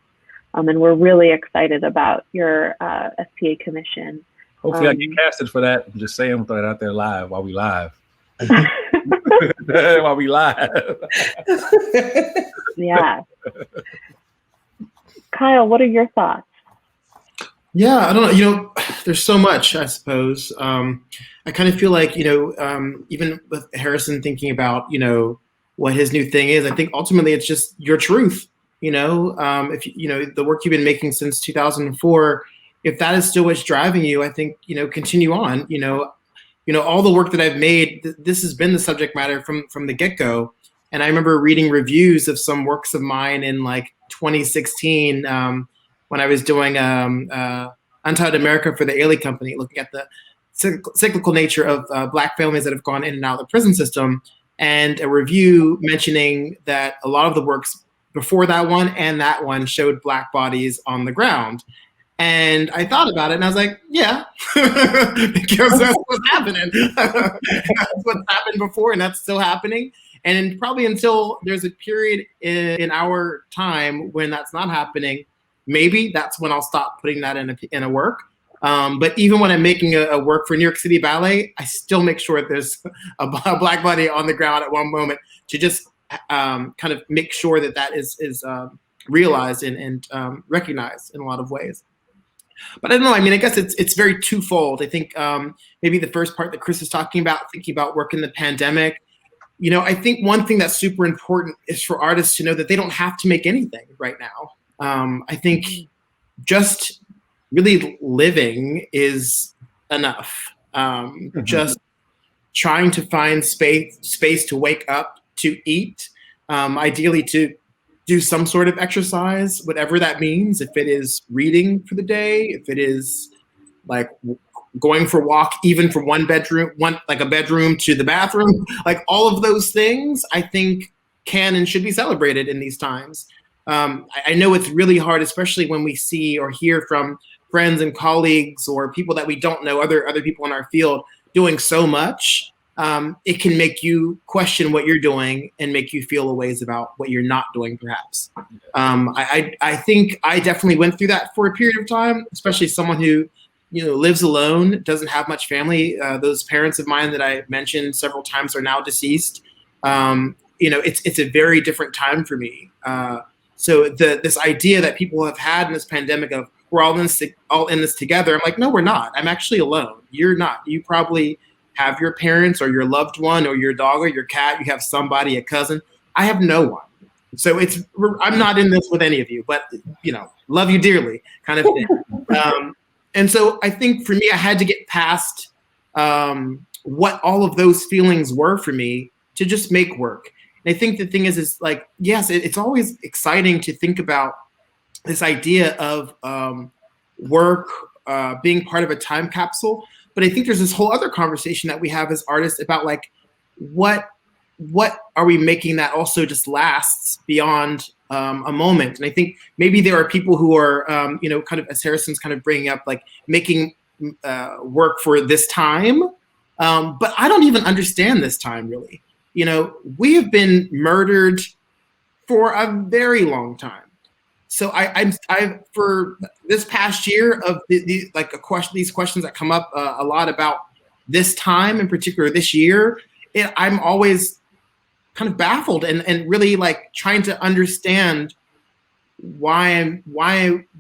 S1: And we're really excited about your SPA commission.
S4: Hopefully I get casted for that. I'm just saying, throw it out there live while we live. While we live.
S1: Yeah. Kyle, what are your thoughts?
S5: Yeah, I don't know. You know, there's so much, I suppose. I kind of feel like, you know, even with Harrison thinking about, you know, what his new thing is, I think ultimately it's just your truth. You know, if you know the work you've been making since 2004, if that is still what's driving you, I think, you know, continue on. You know, all the work that I've made, this has been the subject matter from the get-go. And I remember reading reviews of some works of mine in like 2016 when I was doing Untitled America for the Ailey Company, looking at the cyclical nature of Black families that have gone in and out of the prison system, and a review mentioning that a lot of the works before that one and that one showed Black bodies on the ground. And I thought about it and I was like, yeah, because that's what's happening. That's what's happened before and that's still happening. And probably until there's a period in our time when that's not happening, maybe that's when I'll stop putting that in a work. But even when I'm making a work for New York City Ballet, I still make sure there's a Black body on the ground at one moment to just kind of make sure that is realized and recognized in a lot of ways. But I don't know. I mean, I guess it's very twofold. I think maybe the first part that Chris is talking about, thinking about work in the pandemic, you know, I think one thing that's super important is for artists to know that they don't have to make anything right now. I think just really living is enough. Just trying to find space to wake up, to eat, ideally to do some sort of exercise, whatever that means. If it is reading for the day, if it is like going for a walk, even from a bedroom to the bathroom, like all of those things, I think can and should be celebrated in these times. I know it's really hard, especially when we see or hear from friends and colleagues or people that we don't know, other people in our field doing so much. It can make you question what you're doing and make you feel a ways about what you're not doing, perhaps. I think I definitely went through that for a period of time, especially someone who, you know, lives alone, doesn't have much family. Those parents of mine that I mentioned several times are now deceased. You know, it's a very different time for me. So this idea that people have had in this pandemic of we're all in this together, I'm like, no, we're not. I'm actually alone. You're not. You probably have your parents or your loved one or your dog or your cat. You have somebody, a cousin. I have no one. So I'm not in this with any of you, but, you know, love you dearly kind of thing. And so I think for me, I had to get past what all of those feelings were for me to just make work. And I think the thing is like, yes, it's always exciting to think about this idea of work being part of a time capsule. But I think there's this whole other conversation that we have as artists about like, what are we making that also just lasts beyond a moment? And I think maybe there are people who are, you know, kind of as Harrison's kind of bringing up, like making work for this time. But I don't even understand this time really. You know, we have been murdered for a very long time. So I for this past year of these questions that come up a lot about this time in particular this year, I'm always kind of baffled and really like trying to understand why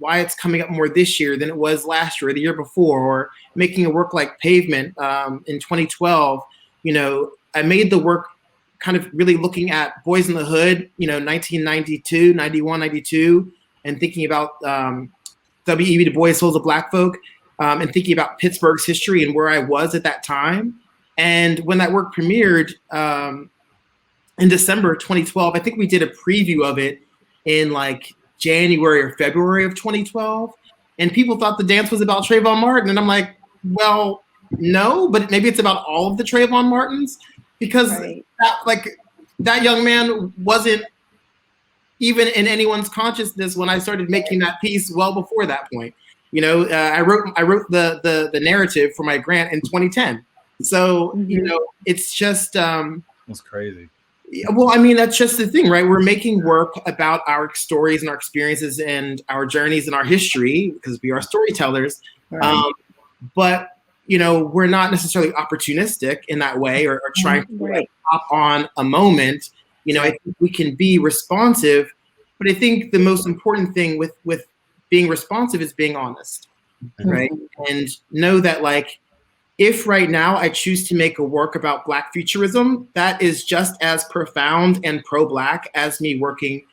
S5: it's coming up more this year than it was last year or the year before, or making a work like Pavement in 2012. I made the work kind of really looking at Boys in the Hood, 1992, 91, 92, and thinking about W.E.B. Du Bois, Souls of Black Folk, and thinking about Pittsburgh's history and where I was at that time. And when that work premiered in December 2012, I think we did a preview of it in like January or February of 2012. And people thought the dance was about Trayvon Martin. And I'm like, well, no, but maybe it's about all of the Trayvon Martins, because that young man wasn't even in anyone's consciousness when I started making that piece well before that point. I wrote the narrative for my grant in 2010. So, it's just
S4: that's crazy.
S5: Well, I mean, that's just the thing, right? We're making work about our stories and our experiences and our journeys and our history because we are storytellers.
S2: Right.
S5: But, we're not necessarily opportunistic in that way or trying to hop on a moment. I think we can be responsive, but I think the most important thing with being responsive is being honest, right? And know that, like, if right now I choose to make a work about Black futurism, that is just as profound and pro-Black as me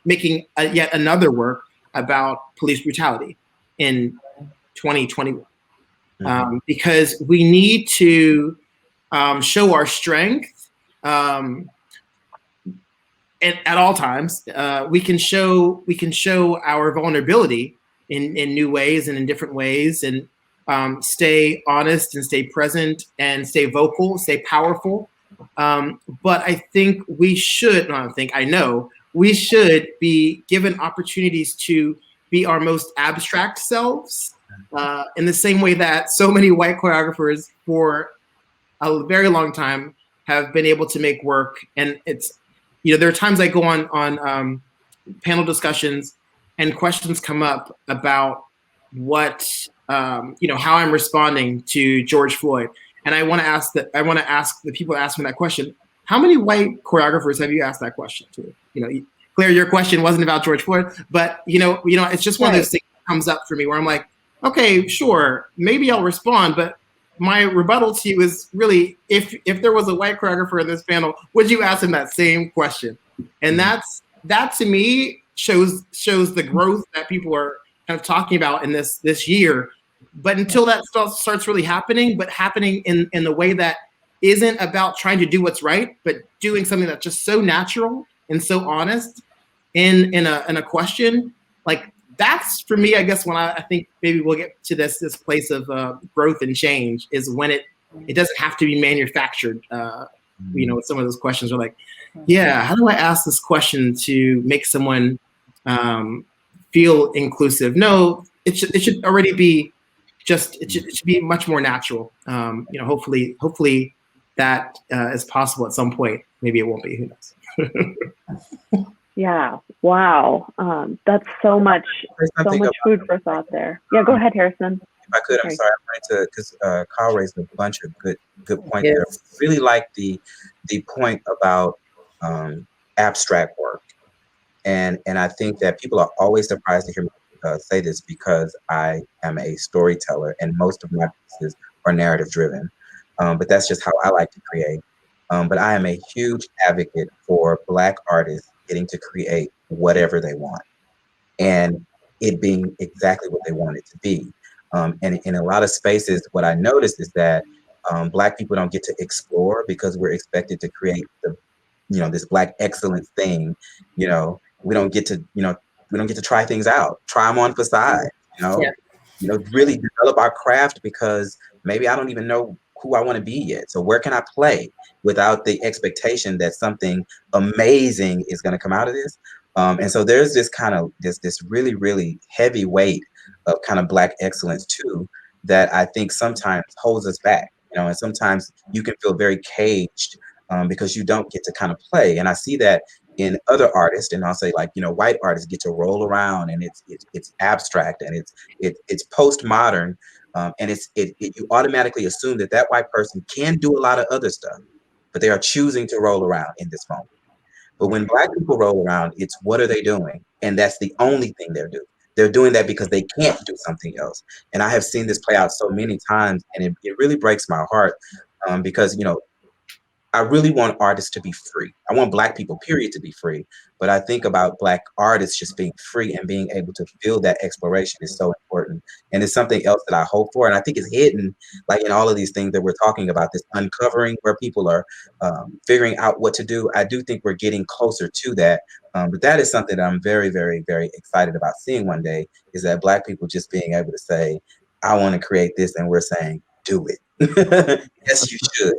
S5: making yet another work about police brutality in 2021. Because we need to show our strength at all times. We can show our vulnerability in new ways and in different ways, and stay honest and stay present and stay vocal, stay powerful. But I think I know we should be given opportunities to be our most abstract selves, in the same way that so many white choreographers for a very long time have been able to make work. And it's, there are times I go on panel discussions and questions come up about what, how I'm responding to George Floyd. And I want to ask the people asking that question, how many white choreographers have you asked that question to? Claire, your question wasn't about George Floyd, but it's just one of those things that comes up for me where I'm like, okay, sure, maybe I'll respond, but my rebuttal to you is really, if there was a white choreographer in this panel, would you ask him that same question? And that to me shows the growth that people are kind of talking about in this year. But until that starts really happening, but happening in the way that isn't about trying to do what's right, but doing something that's just so natural and so honest in a question, like, that's for me, I guess, when I think maybe we'll get to this place of growth and change, is when it doesn't have to be manufactured. Some of those questions are like, yeah, how do I ask this question to make someone feel inclusive? No, it should already be it should be much more natural. Hopefully that is possible at some point. Maybe it won't be. Who knows?
S1: Yeah. Wow. That's so much food for thought there. Yeah. Go ahead, Harrison.
S3: If I could, I'm sorry. I'm trying to, because Kyle raised a bunch of good points there. Really like the point about abstract work, and I think that people are always surprised to hear me say this, because I am a storyteller and most of my pieces are narrative driven. But that's just how I like to create. But I am a huge advocate for Black artists getting to create whatever they want and it being exactly what they want it to be. And in a lot of spaces, what I noticed is that Black people don't get to explore because we're expected to create this Black excellence thing. We don't get to try things out, try them on for size, really develop our craft, because maybe I don't even know who I want to be yet. So where can I play without the expectation that something amazing is going to come out of this? And so there's this kind of this really, really heavy weight of kind of Black excellence too, that I think sometimes holds us back, and sometimes you can feel very caged because you don't get to kind of play. And I see that in other artists, and I'll say, like, white artists get to roll around, and it's abstract, and it's postmodern, and you automatically assume that white person can do a lot of other stuff, but they are choosing to roll around in this moment. But when Black people roll around, it's what are they doing? And that's the only thing they're doing. They're doing that because they can't do something else. And I have seen this play out so many times, and it really breaks my heart because, you know, I really want artists to be free. I want Black people, period, to be free. But I think about Black artists just being free and being able to feel that exploration is so important. And it's something else that I hope for. And I think it's hidden, like in all of these things that we're talking about, this uncovering where people are figuring out what to do. I do think we're getting closer to that. But that is something that I'm very, very, very excited about seeing one day, is that Black people just being able to say, I want to create this. And we're saying, do it. Yes, you should.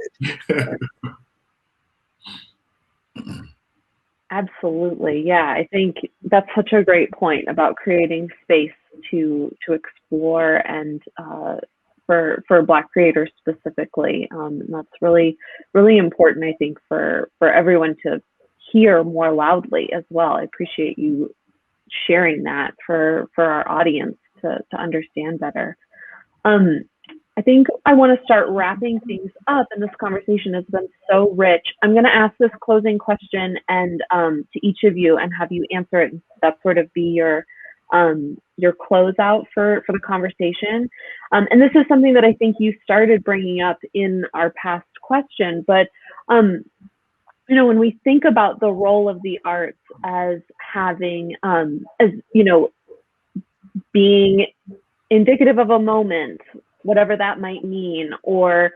S1: Absolutely. Yeah, I think that's such a great point about creating space to explore, and for Black creators specifically. And that's really, really important, I think, for everyone to hear more loudly as well. I appreciate you sharing that for our audience to understand better. I think I want to start wrapping things up, and this conversation has been so rich. I'm going to ask this closing question and to each of you, and have you answer it, and that sort of be your closeout for the conversation. And this is something that I think you started bringing up in our past question, but you know, when we think about the role of the arts as having, as you know, being indicative of a moment, whatever that might mean, or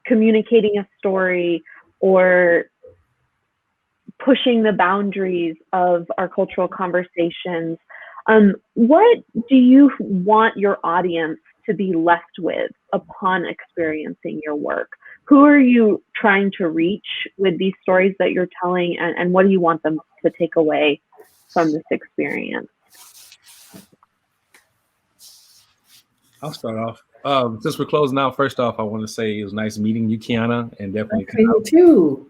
S1: communicating a story, or pushing the boundaries of our cultural conversations, what do you want your audience to be left with upon experiencing your work? Who are you trying to reach with these stories that you're telling, and what do you want them to take away from this experience?
S4: I'll start off. Since we're closing out, first off, I want to say it was nice meeting you, Kiana, and definitely
S2: you too.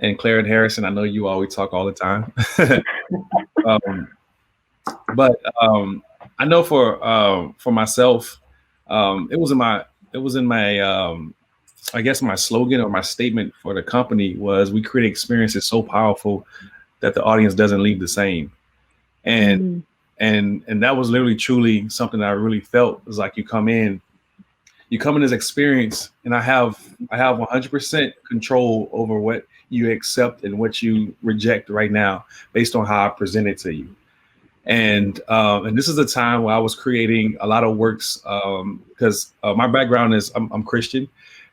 S4: And Claire and Harrison. I know you always talk all the time, but I know for myself, it was in my I guess my slogan or my statement for the company was, we create experiences so powerful that the audience doesn't leave the same. And that was literally truly something that I really felt. It was like you come in this experience, and I have 100% control over what you accept and what you reject right now based on how I present it to you. And this is a time where I was creating a lot of works because my background is I'm Christian,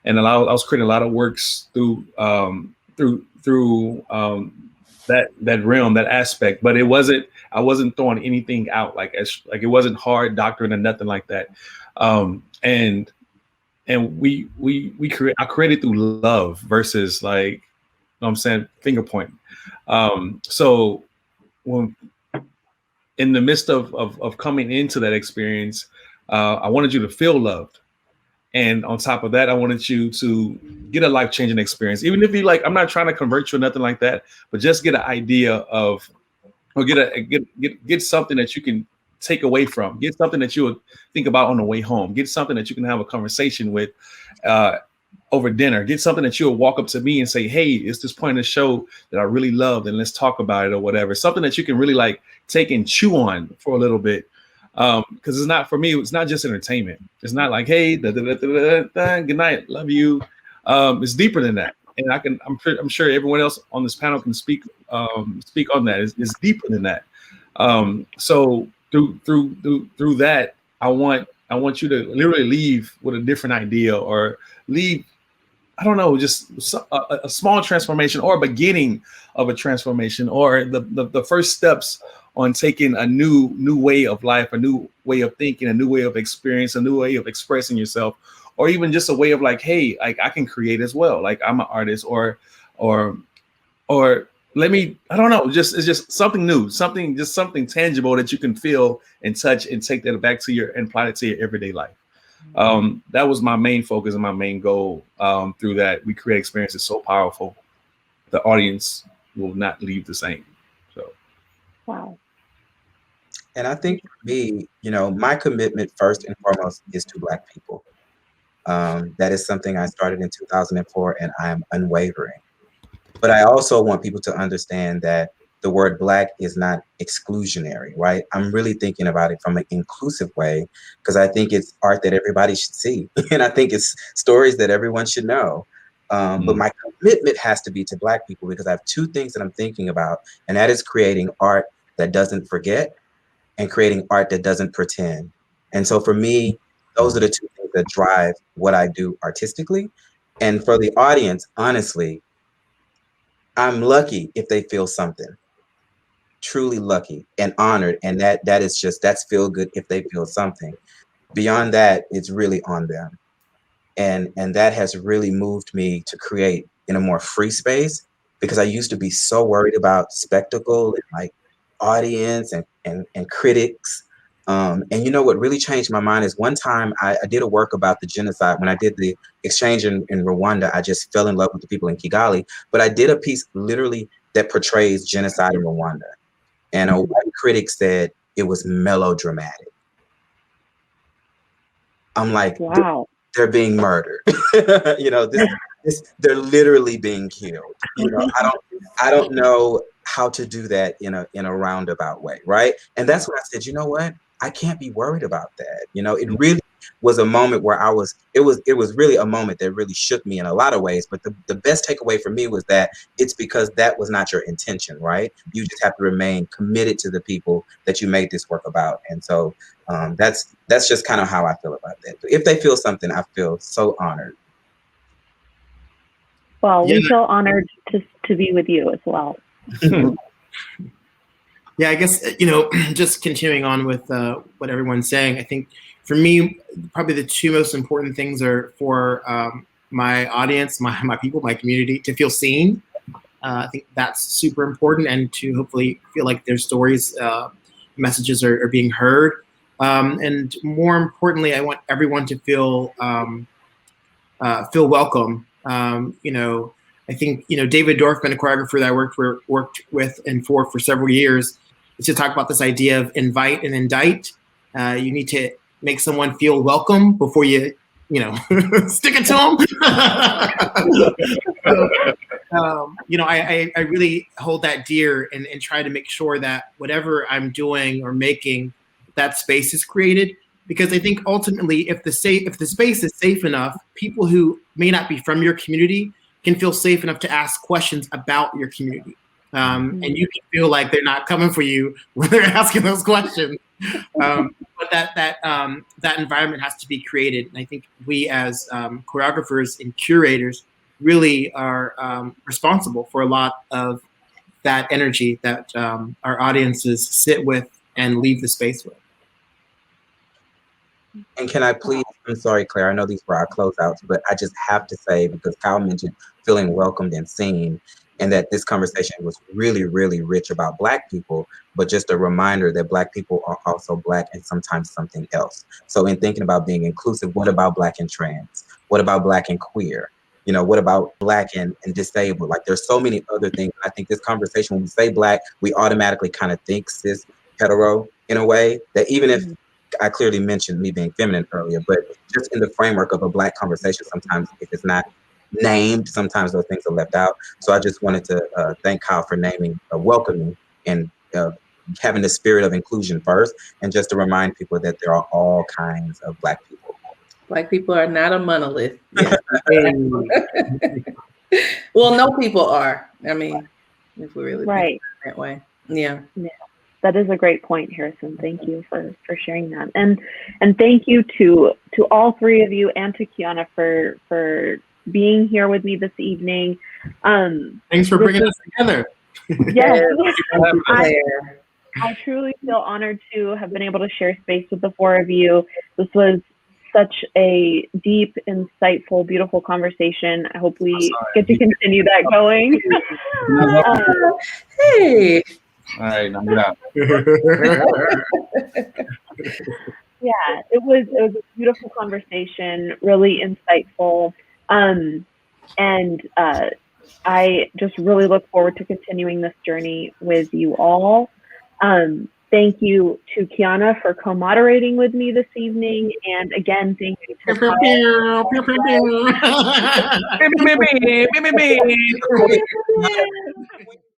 S4: and I was creating a lot of works through that realm, that aspect. But I wasn't throwing anything out like it wasn't hard doctrine or nothing like that. And I created through love versus, like, you know what I'm saying, finger pointing. So when in the midst of coming into that experience, I wanted you to feel loved. And on top of that, I wanted you to get a life-changing experience. Even if you like, I'm not trying to convert you or nothing like that, but just get an idea of, or get something that you can take away from, get something that you would think about on the way home, get something that you can have a conversation with over dinner, get something that you'll walk up to me and say, hey, it's this point in the show that I really loved, and let's talk about it, or whatever. Something that you can really like take and chew on for a little bit. Because it's not, for me, it's not just entertainment. It's not like, hey, good night, love you. It's deeper than that. And I'm sure everyone else on this panel can speak on that. It's deeper than that. So through that, I want you to literally leave with a different idea, or leave, I don't know, just a small transformation, or a beginning of a transformation, or the first steps on taking a new way of life, a new way of thinking, a new way of experience, a new way of expressing yourself, or even just a way of like, hey, like I can create as well. Like I'm an artist, or let me, I don't know, it's just something new, something tangible that you can feel and touch and take that back to and apply it to your everyday life. That was my main focus and my main goal. Through that, we create experiences so powerful, the audience will not leave the same. So,
S1: wow.
S3: And I think for me, my commitment first and foremost is to Black people. That is something I started in 2004, and I am unwavering. But I also want people to understand that the word Black is not exclusionary, right? I'm really thinking about it from an inclusive way because I think it's art that everybody should see. And I think it's stories that everyone should know. But my commitment has to be to Black people because I have two things that I'm thinking about, and that is creating art that doesn't forget and creating art that doesn't pretend. And so for me, those are the two things that drive what I do artistically. And for the audience, honestly, I'm lucky if they feel something, truly lucky and honored. And that is just, that's feel good if they feel something. Beyond that, it's really on them. And that has really moved me to create in a more free space because I used to be so worried about spectacle and like audience and critics. And you know what really changed my mind is one time I did a work about the genocide. When I did the exchange in Rwanda, I just fell in love with the people in Kigali. But I did a piece literally that portrays genocide in Rwanda. And a white critic said it was melodramatic. I'm like,
S1: Wow.
S3: they're being murdered. You know, they're literally being killed. You know, I don't know how to do that in a roundabout way, right? And that's when I said, you know what? I can't be worried about that. You know, it really was a moment where it was really a moment that really shook me in a lot of ways. But the best takeaway for me was that it's because that was not your intention, right? You just have to remain committed to the people that you made this work about. And so that's just kind of how I feel about that. But if they feel something, I feel so honored.
S1: Well, we feel honored to be with you as well.
S5: Yeah, I guess, you know, just continuing on with what everyone's saying, I think for me, probably the two most important things are for my audience, my people, my community to feel seen. I think that's super important, and to hopefully feel like their stories, messages are being heard. And more importantly, I want everyone to feel welcome. You know, I think, you know, David Dorfman, a choreographer that I worked with and for several years, is to talk about this idea of invite and indict. You need to make someone feel welcome before you know, stick it to them. You know, I really hold that dear and try to make sure that whatever I'm doing or making, that space is created. Because I think ultimately, if the space is safe enough, people who may not be from your community can feel safe enough to ask questions about your community. And you can feel like they're not coming for you when they're asking those questions. But that environment has to be created. And I think we as choreographers and curators really are responsible for a lot of that energy that our audiences sit with and leave the space with.
S3: And can I please, I'm sorry, Claire, I know these were our closeouts, but I just have to say, because Kyle mentioned feeling welcomed and seen, and that this conversation was really, really rich about Black people, but just a reminder that Black people are also Black and sometimes something else. So in thinking about being inclusive, what about Black and trans? What about Black and queer? You know, what about Black and disabled? Like there's so many other things. I think this conversation, when we say Black, we automatically kind of think cis hetero in a way that even if I clearly mentioned me being feminine earlier, but just in the framework of a Black conversation, sometimes if it's not named, sometimes those things are left out. So I just wanted to thank Kyle for naming, welcoming, and having the spirit of inclusion first, and just to remind people that there are all kinds of Black people.
S2: Black people are not a monolith. Yes. Well, no people are. I mean, if we really think that way. Yeah.
S1: That is a great point, Harrison. Thank you for sharing that. And thank you to all three of you and to Kiana for being here with me this evening.
S5: Thanks for bringing us together.
S1: Yes. I truly feel honored to have been able to share space with the four of you. This was such a deep, insightful, beautiful conversation. I hope we get to continue that going.
S2: Hey.
S4: All right, now get out.
S1: Yeah, it was a beautiful conversation, really insightful. And I just really look forward to continuing this journey with you all. Thank you to Kiana for co-moderating with me this evening. And again, thank you to Kyle.